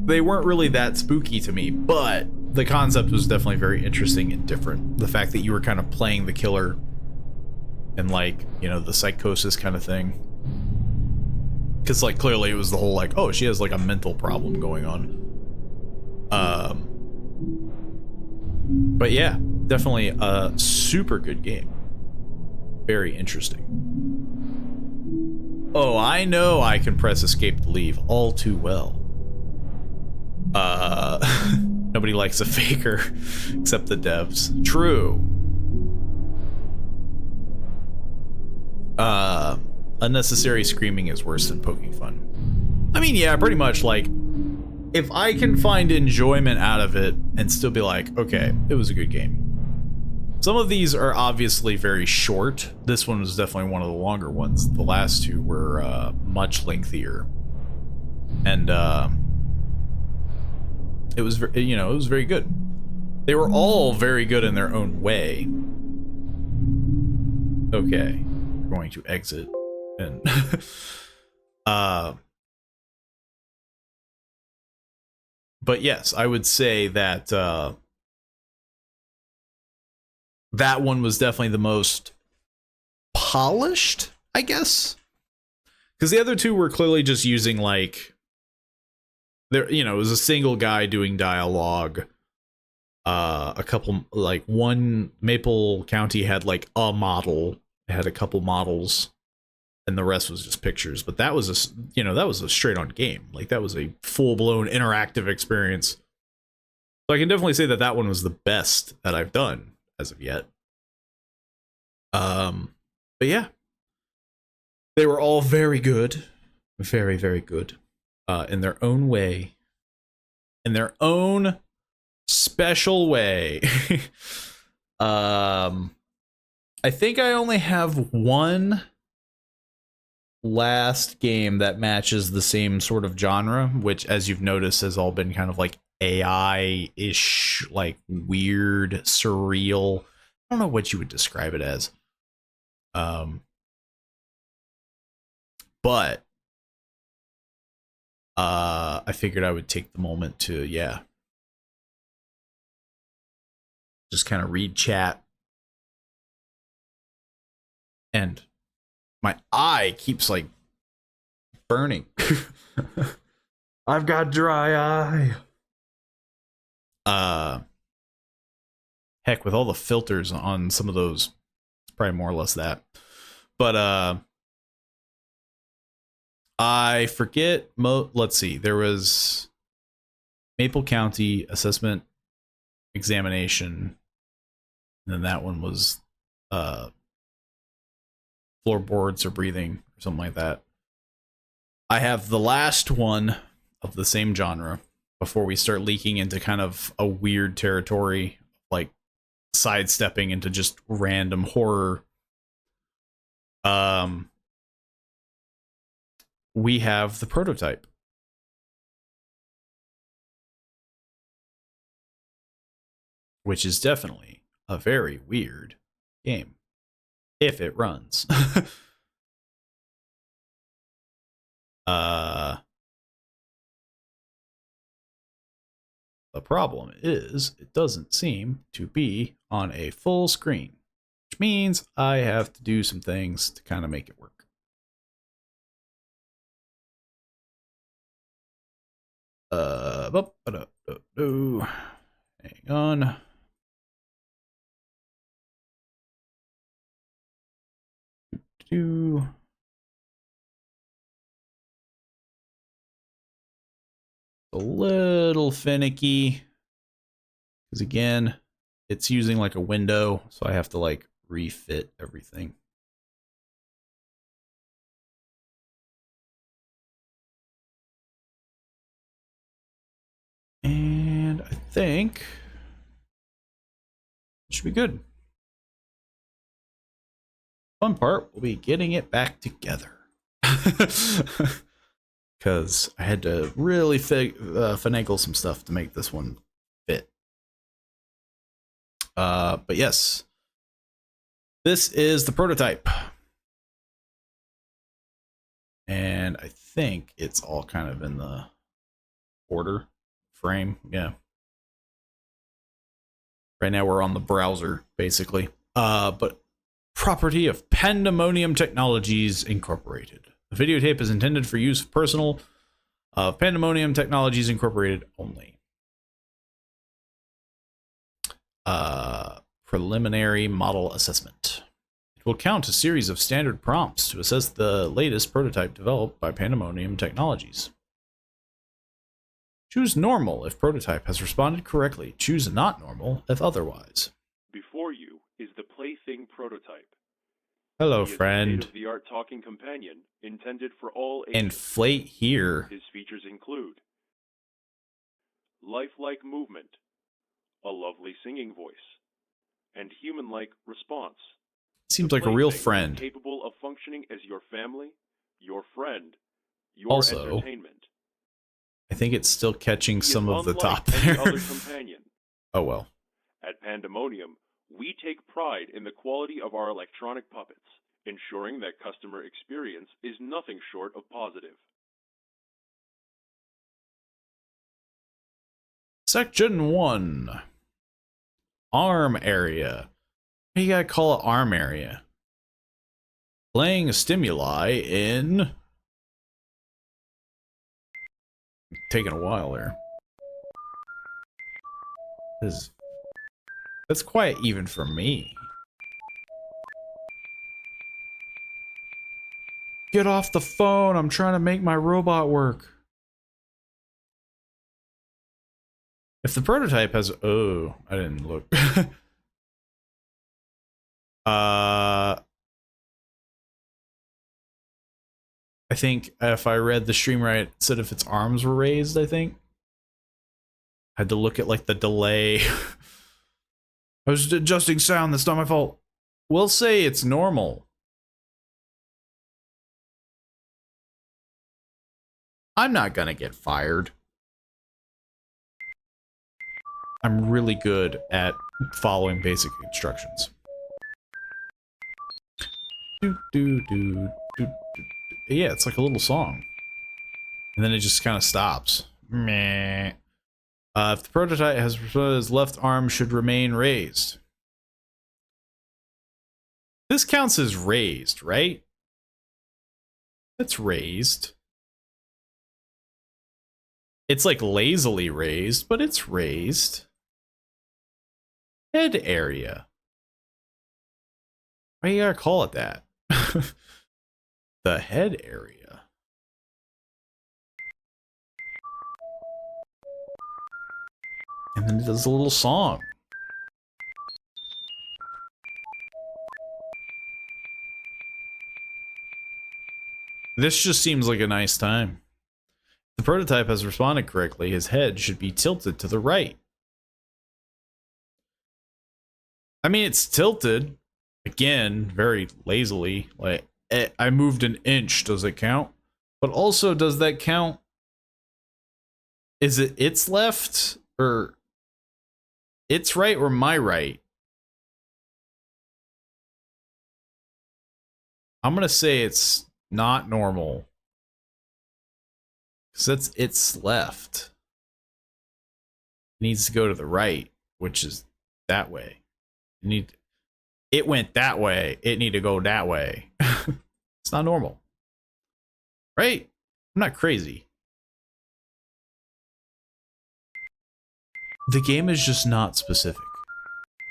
they weren't really that spooky to me, but the concept was definitely very interesting and different. The fact that you were kind of playing the killer and like, you know, the psychosis kind of thing. Because like clearly it was the whole like, oh, she has like a mental problem going on. But yeah, definitely a super good game. Very interesting. Oh, I know I can press escape to leave all too well. Nobody likes a faker except the devs. True. Unnecessary screaming is worse than poking fun. I mean, yeah, pretty much. Like, if I can find enjoyment out of it and still be like, okay, it was a good game. Some of these are obviously very short. This one was definitely one of the longer ones. The last two were much lengthier. And it was, you know, it was very good. They were all very good in their own way. Okay, we're going to exit and but yes, I would say that that one was definitely the most polished, I guess, because the other two were clearly just using like there, you know, it was a single guy doing dialogue. A couple, like one Maple County had like a model, it had a couple models, and the rest was just pictures. But that was a, you know, that was a straight on game. Like that was a full blown interactive experience. So I can definitely say that that one was the best that I've done as of yet. But yeah, they were all very good, very, very good, in their own way, in their own special way. I think I only have one last game that matches the same sort of genre, which, as you've noticed, has all been kind of like AI-ish, like weird, surreal. I don't know what you would describe it as. But I figured I would take the moment to, just kind of read chat. And my eye keeps like burning. I've got dry eye. Heck, with all the filters on some of those, it's probably more or less that. But I forget. Let's see. There was Maple County assessment examination, and then that one was floorboards or breathing or something like that. I have the last one of the same genre before we start leaking into kind of a weird territory, like sidestepping into just random horror. We have the prototype. Which is definitely a very weird game. If it runs. The problem is it doesn't seem to be on a full screen, which means I have to do some things to kind of make it work. Hang on. A little finicky because again it's using like a window, so I have to like refit everything. And I think it should be good. Fun part will be getting it back together. Because I had to really finagle some stuff to make this one fit. But yes, this is the prototype. And I think it's all kind of in the order frame. Yeah. Right now we're on the browser, basically. But property of Pandemonium Technologies Incorporated. The videotape is intended for use of personal Pandemonium Technologies Incorporated only. Preliminary model assessment. It will count a series of standard prompts to assess the latest prototype developed by Pandemonium Technologies. Choose normal if prototype has responded correctly. Choose not normal if otherwise. Before you is the Plaything prototype. Hello, friend. State-of-the-art talking companion intended for all ages. Inflate here. His features include lifelike movement, a lovely singing voice, and human-like response. Seems like a real friend. Capable of functioning as your family, your friend, your also, entertainment. I think it's still catching some of the top there. Other companion. Oh well. At Pandemonium, we take pride in the quality of our electronic puppets, ensuring that customer experience is nothing short of positive. Section 1. Arm area. What do you gotta call it arm area? Playing a stimuli in... Taking a while there. That's quiet even for me. Get off the phone. I'm trying to make my robot work. If the prototype has... Oh, I didn't look. I think if I read the stream right, it said if its arms were raised, I think. I had to look at like the delay. I was adjusting sound, that's not my fault. We'll say it's normal. I'm not gonna get fired. I'm really good at following basic instructions. Yeah, it's like a little song. And then it just kind of stops. Meh. If the prototype has his left arm should remain raised. This counts as raised, right? It's raised. It's like lazily raised, but it's raised. Head area. Why you gotta call it that? The head area. And then it does a little song. This just seems like a nice time. If the prototype has responded correctly, his head should be tilted to the right. I mean, it's tilted. Again, very lazily. Like, I moved an inch. Does it count? But also, does that count? Is it its left? Or its right or my right? I'm going to say it's not normal. Because that's its left. It needs to go to the right, which is that way. It went that way. It need to go that way. It's not normal. Right? I'm not crazy. The game is just not specific.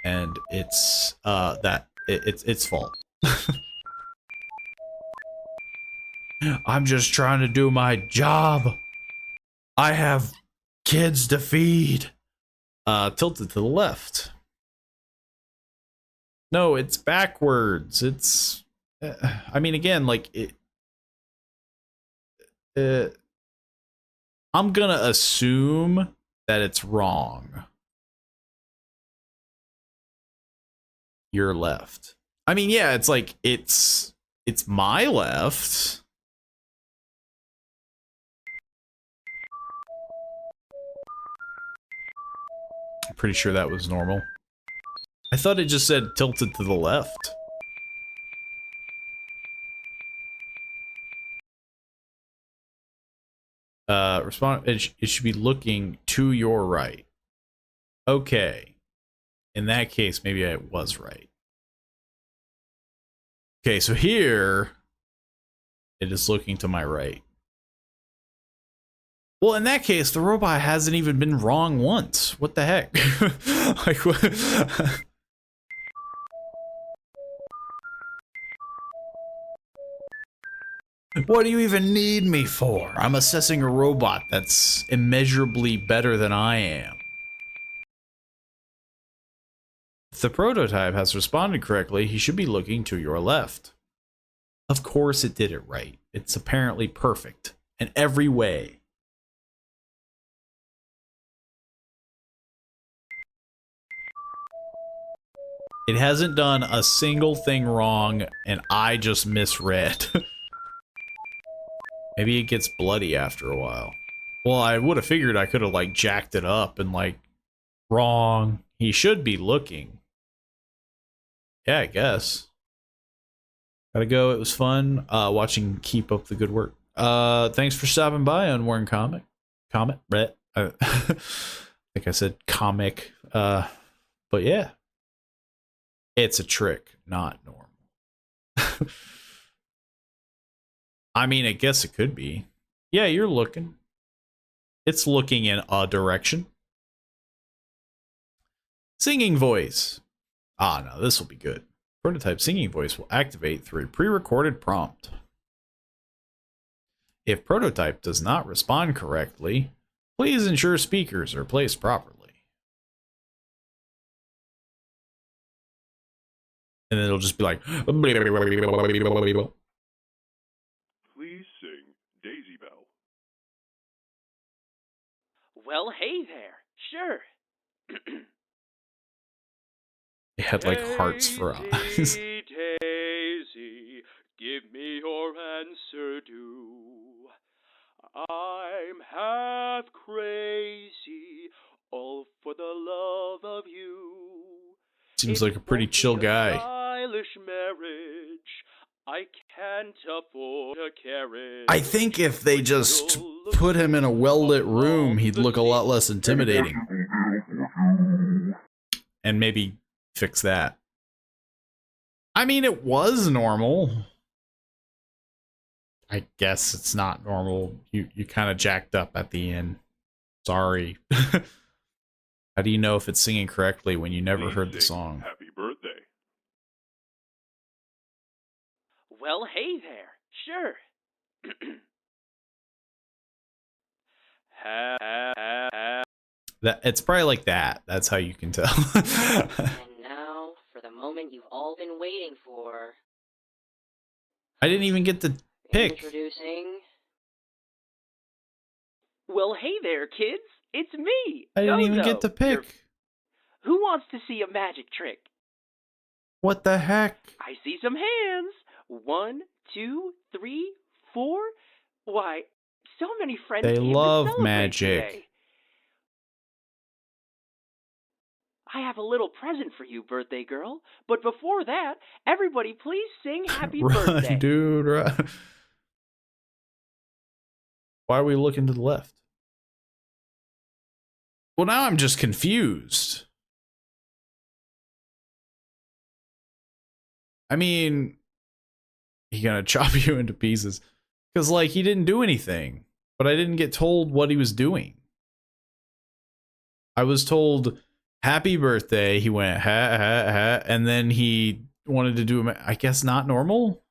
And it's it's its fault. I'm just trying to do my job. I have kids to feed. Tilted to the left. No, it's backwards. It's I mean, again, like I'm gonna assume that it's wrong. Your left. I mean, yeah, it's like it's my left. I'm pretty sure that was normal. I thought it just said tilted to the left. Respond. It should be looking to your right. Okay. In that case, maybe I was right. Okay, so here it is looking to my right. Well, in that case, the robot hasn't even been wrong once. What the heck? Like what? What do you even need me for? I'm assessing a robot that's immeasurably better than I am. If the prototype has responded correctly, he should be looking to your left. Of course it did it right. It's apparently perfect in every way. It hasn't done a single thing wrong, and I just misread. Maybe it gets bloody after a while. Well, I would have figured I could have, like, jacked it up and, like, wrong. He should be looking. Yeah, I guess. Gotta go. It was fun watching Keep Up the Good Work. Thanks for stopping by, Unworn Comic. Brett. I think I said comic. But yeah. It's a trick, not normal. I mean, I guess it could be. Yeah, you're looking. It's looking in a direction. Singing voice. Ah, no, this will be good. Prototype singing voice will activate through a pre-recorded prompt. If prototype does not respond correctly, please ensure speakers are placed properly. And then it'll just be like... Please sing Daisy Bell. Well, hey there. Sure. It had like hearts for eyes. Daisy, give me your answer due. I'm half crazy, all for the love of you. Seems like a pretty chill guy. Stylish marriage. I can't afford a carriage. I think if they just put him in a well-lit room, he'd look a lot less intimidating. And maybe fix that. I mean, it was normal. I guess it's not normal. You kind of jacked up at the end. Sorry. How do you know if it's singing correctly when you never heard the song? Happy birthday. Well, hey there. Sure. That it's probably like that. That's how you can tell. And now for the moment you've all been waiting for. I didn't even get to pick. Introducing. Well, hey there, kids. It's me. I didn't even Dodo. get to pick. Who wants to see a magic trick? What the heck? I see some hands. 1, 2, 3, 4. Why, so many friends They came to love celebrate magic. today. I have a little present for you, birthday girl. But before that, everybody please sing happy birthday. Run, dude, run. Why are we looking to the left? Well, now I'm just confused. I mean, he gonna chop you into pieces. Because, like, he didn't do anything. But I didn't get told what he was doing. I was told, happy birthday. He went, ha, ha, ha. And then he wanted to do, I guess, not normal?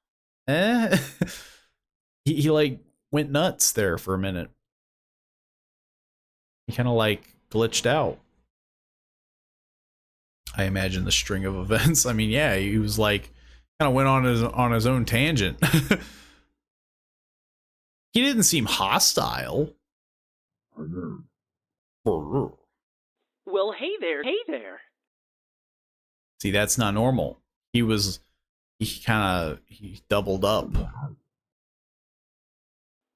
He like, went nuts there for a minute. He kind of, like, glitched out. I imagine the string of events. I mean, yeah, he was like, kind of went on his own tangent. He didn't seem hostile. Well, hey there, hey there. See, that's not normal. He doubled up.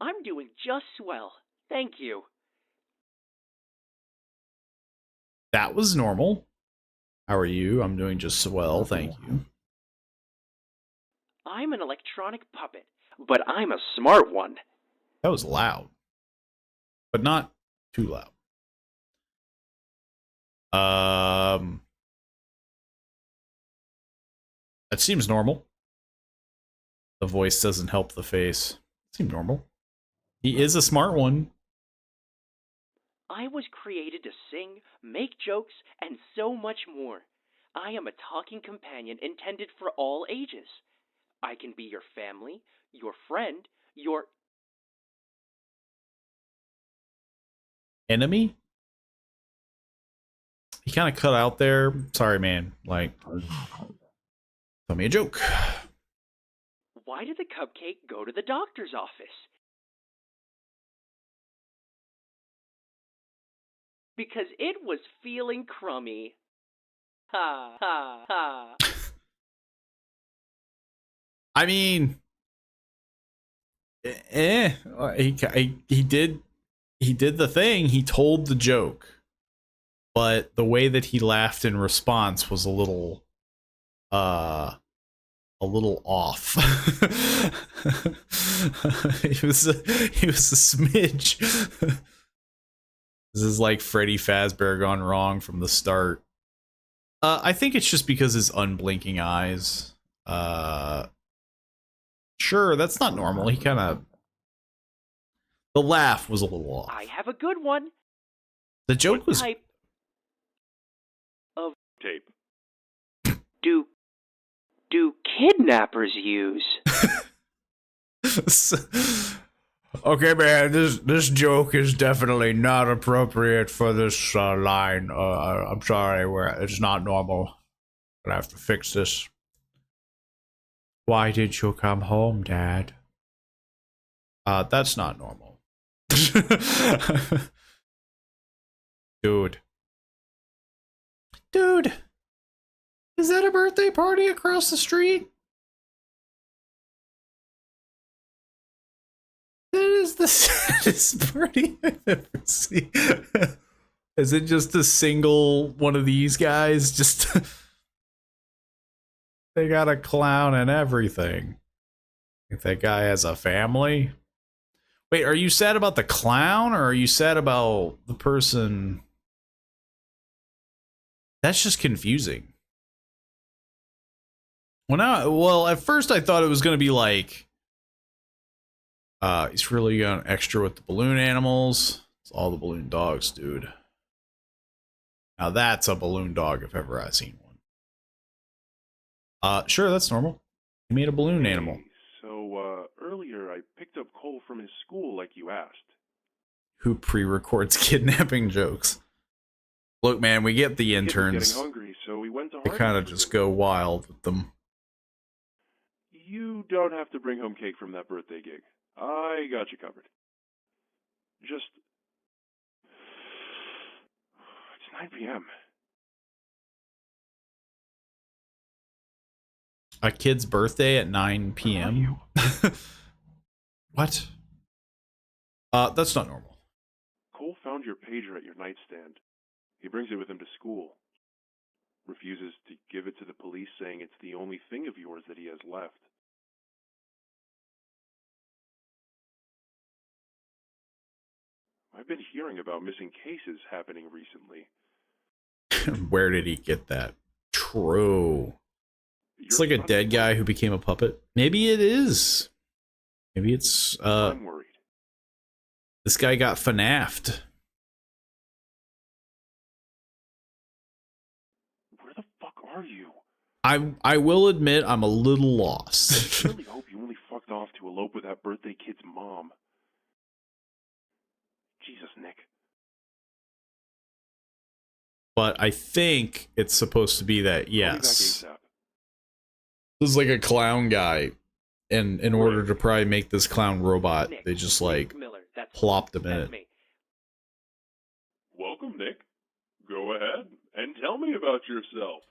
I'm doing just swell. Thank you. That was normal. How are you? I'm doing just swell, thank you. I'm an electronic puppet, but I'm a smart one. That was loud. But not too loud. That seems normal. The voice doesn't help the face. Seems normal. He is a smart one. I was created to sing, make jokes, and so much more. I am a talking companion intended for all ages. I can be your family, your friend, your Enemy? He kind of cut out there. Sorry, man. Like, tell me a joke. Why did the cupcake go to the doctor's office? Because it was feeling crummy. Ha, ha, ha. I mean, he did the thing. He told the joke, but the way that he laughed in response was a little off. He was a smidge. This is like Freddy Fazbear gone wrong from the start. I think it's just because his unblinking eyes. Sure, that's not normal. He kind of... The laugh was a little off. I have a good one. The joke What was... type of Tape. do kidnappers use? Okay, man, this joke is definitely not appropriate for this line. I'm sorry, it's not normal. I have to fix this. Why did you come home, Dad? That's not normal. Dude. Is that a birthday party across the street? That is the saddest party I've ever seen. Is it just a single one of these guys? Just they got a clown and everything. If that guy has a family. Wait, are you sad about the clown or are you sad about the person? That's just confusing. Well, at first I thought it was going to be like, he's really going extra with the balloon animals. It's all the balloon dogs, dude. Now that's a balloon dog if ever I've seen one. Sure, that's normal. He made a balloon animal. So, earlier I picked up Cole from his school like you asked. Who pre-records kidnapping jokes? Look, man, we get the interns. Getting hungry, so we went to They kind of just go wild with them. You don't have to bring home cake from that birthday gig. I got you covered. Just... It's 9 p.m. A kid's birthday at 9 p.m.? What? That's not normal. Cole found your pager at your nightstand. He brings it with him to school. Refuses to give it to the police, saying it's the only thing of yours that he has left. I've been hearing about missing cases happening recently. Where did he get that? True. It's like a dead guy who became a puppet. Maybe it is. Maybe it's, I'm worried. This guy got FNAF'd. Where the fuck are you? I will admit I'm a little lost. I really hope you only fucked off to elope with that birthday kid's mom. Jesus, Nick. But I think it's supposed to be that, yes. I'll be back ASAP. This is like a clown guy. And in order to probably make this clown robot, Nick, they just like Miller, plopped him in it. me. Welcome, Nick. Go ahead and tell me about yourself.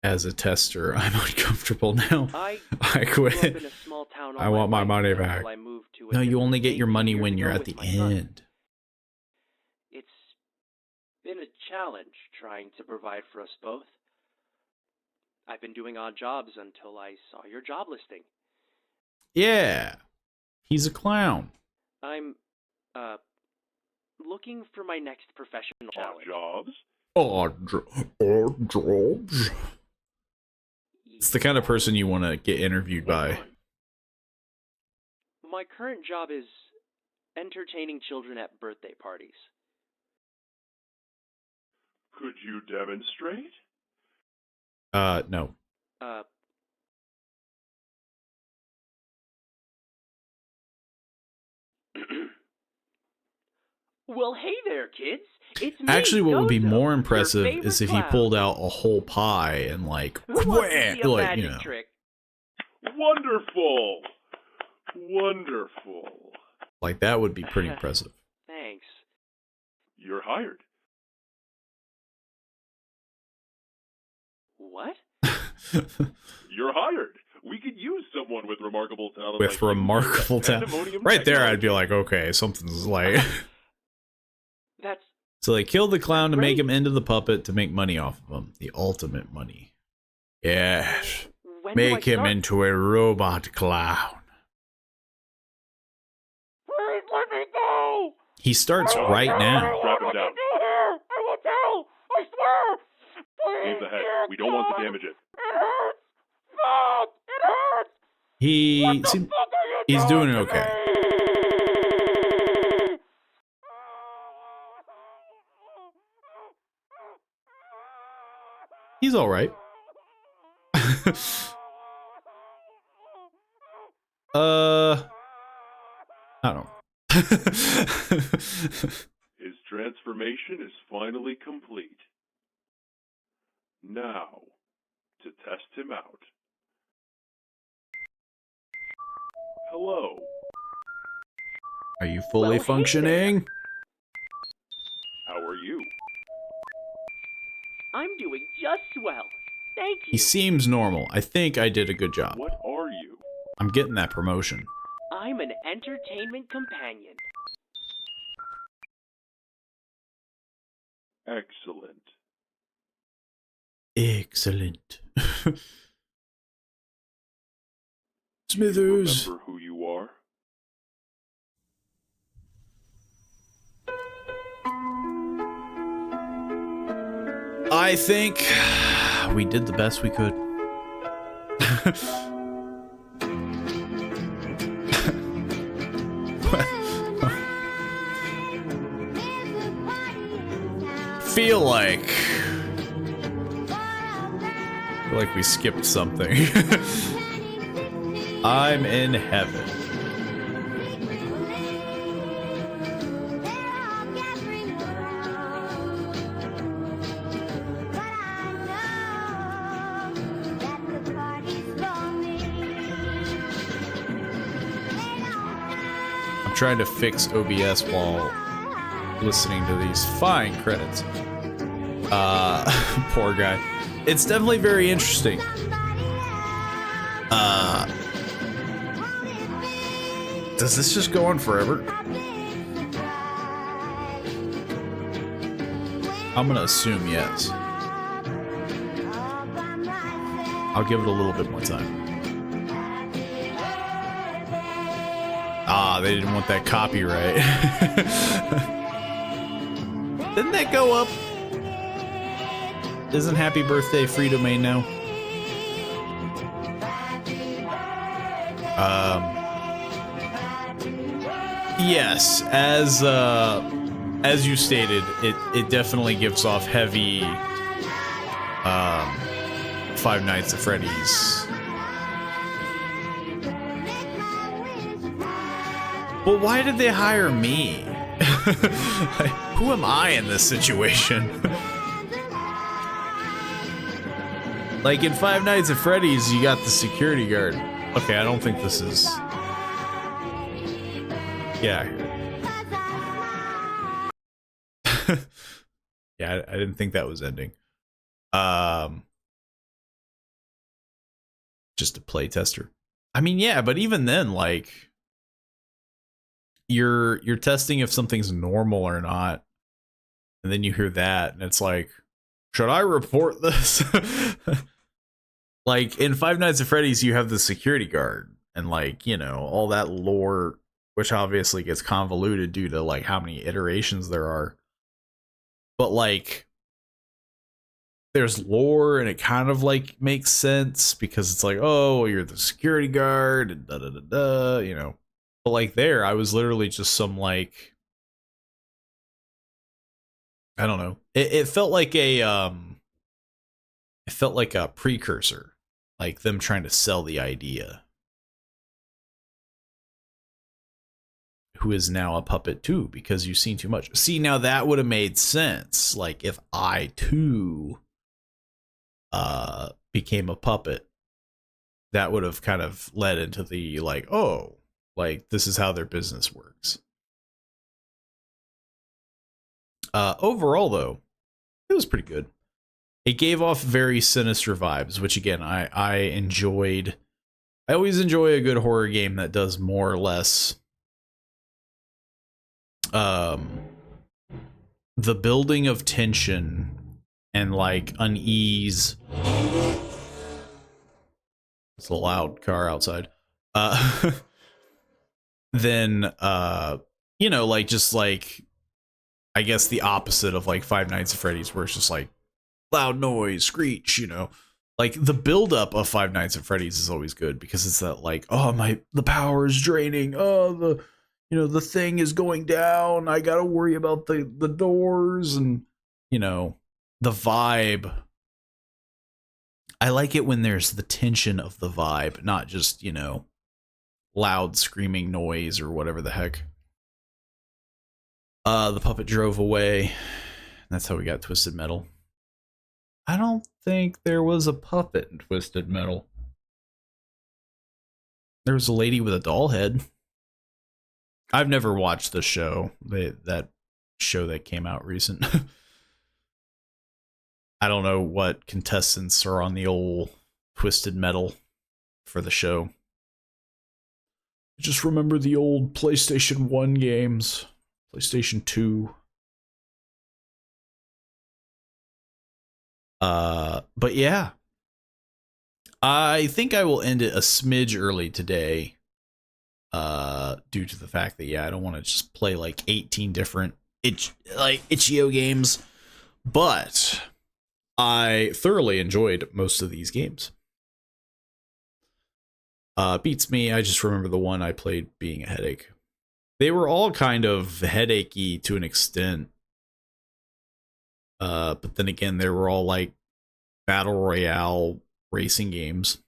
As a tester, I'm uncomfortable now. I grew up quit. in a small town I all want my life money until back. I moved to a No, you different only get state your money 2 when years you're ago at the with my son. end. It's been a challenge trying to provide for us both. I've been doing odd jobs until I saw your job listing. Yeah. He's a clown. I'm, looking for my next professional challenge. Jobs? Odd jobs. It's the kind of person you want to get interviewed by. My current job is entertaining children at birthday parties. Could you demonstrate? No. Well, hey there, kids. It's me, Actually, what would be Gozo, more your impressive favorite is if he clown. pulled out a whole pie and like, Who wants to wham, see a like, magic you know. trick? Wonderful! Wonderful. Like that would be pretty impressive. Thanks. You're hired. What? You're hired. We could use someone with remarkable talent. With like you. remarkable talent. Pandemonium Right there, I'd be technology. like, okay, something's like. That's So they killed the clown to make great. him into the puppet to make money off of him. The ultimate money. Yes. when do I Make him start? into a robot clown. Please let me go! He starts right now. Strap him down. I will tell! I swear! Please, Move ahead. We don't want to damage it. It hurts! Fuck! It hurts! He's doing okay. He's all right. I don't know. His transformation is finally complete. Now, to test him out. Hello. Are you fully Well, hey functioning? How are you? I'm doing just swell. Thank He you. seems normal. I think I did a good job. What are you? I'm getting that promotion. I'm an entertainment companion. Excellent. Excellent. Do you Smithers. remember who you are? I think we did the best we could. feel like we skipped something. I'm in heaven. I'm trying to fix OBS while listening to these fine credits. Poor guy. It's definitely very interesting. Does this just go on forever? I'm gonna assume yes. I'll give it a little bit more time. Ah, they didn't want that copyright. Didn't that go up? Isn't Happy Birthday free domain now? Yes, as you stated, it definitely gives off heavy Five Nights at Freddy's. But why did they hire me? Like, who am I in this situation? Like in Five Nights at Freddy's, you got the security guard. Okay, I don't think this is. Yeah. Yeah, I didn't think that was ending. Just a play tester. I mean, yeah, but even then, like, you're testing if something's normal or not, and then you hear that, and it's like, should I report this? Like in Five Nights at Freddy's, you have the security guard, and like, you know, all that lore, which obviously gets convoluted due to like how many iterations there are. But like, there's lore, and it kind of like makes sense because it's like, oh, you're the security guard, and da da da da, you know. But like there, I was literally just some like, I don't know. It felt like a precursor, like them trying to sell the idea. Who is now a puppet too, because you've seen too much. See, now that would have made sense. Like if I too became a puppet, that would have kind of led into the like, oh, like this is how their business works. Overall though, it was pretty good. It gave off very sinister vibes, which again, I enjoyed. I always enjoy a good horror game that does more or less the building of tension and like unease. It's a loud car outside. Then you know, like just like, I guess the opposite of like Five Nights at Freddy's, where it's just like loud noise, screech, you know. Like the buildup of Five Nights at Freddy's is always good because it's that like, oh the power is draining, oh the thing is going down, I gotta worry about the doors, and you know, the vibe. I like it when there's the tension of the vibe, not just, you know, loud screaming noise or whatever the heck. The puppet drove away. That's how we got Twisted Metal. I don't think there was a puppet in Twisted Metal. There was a lady with a doll head. I've never watched the show, that show that came out recent. I don't know what contestants are on the old Twisted Metal for the show. Just remember the old PlayStation 1 games, PlayStation 2. But yeah, I think I will end it a smidge early today, due to the fact that, yeah, I don't want to just play like 18 different itch.io games, but I thoroughly enjoyed most of these games. Beats me, I just remember the one I played being a headache. They were all kind of headachy to an extent. But then again, they were all like battle royale racing games.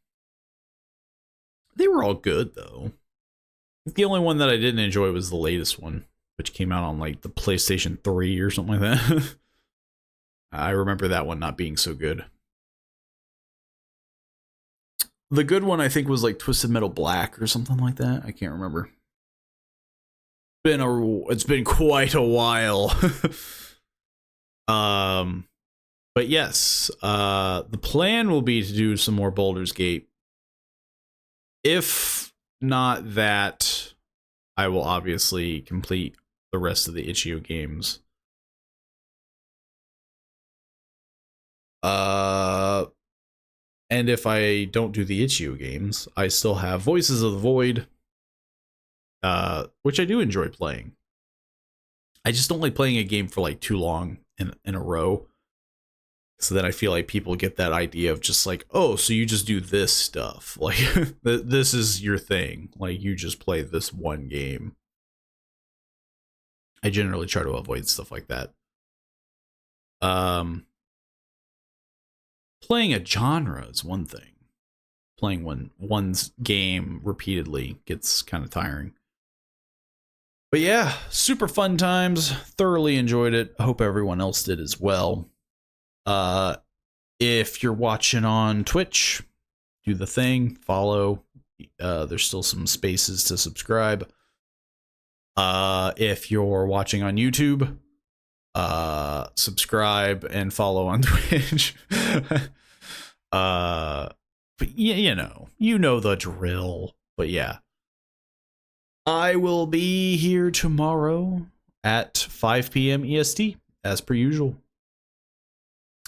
They were all good though. The only one that I didn't enjoy was the latest one, which came out on like the PlayStation 3 or something like that. I remember that one not being so good. The good one I think was like Twisted Metal Black or something like that. I can't remember. It's been quite a while. But yes, the plan will be to do some more Baldur's Gate. If not that, I will obviously complete the rest of the itch.io games. And if I don't do the itch.io games, I still have Voices of the Void, which I do enjoy playing. I just don't like playing a game for like too long in a row. So then I feel like people get that idea of just like, oh, so you just do this stuff. Like, this is your thing. Like, you just play this one game. I generally try to avoid stuff like that. Playing a genre is one thing. Playing one's game repeatedly gets kind of tiring. But yeah, super fun times. Thoroughly enjoyed it. Hope everyone else did as well. If you're watching on Twitch, do the thing, follow. There's still some spaces to subscribe. If you're watching on YouTube, subscribe and follow on Twitch. But you know the drill. But yeah, I will be here tomorrow at 5 p.m. EST as per usual.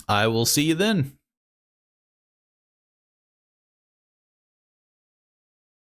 I will see you then.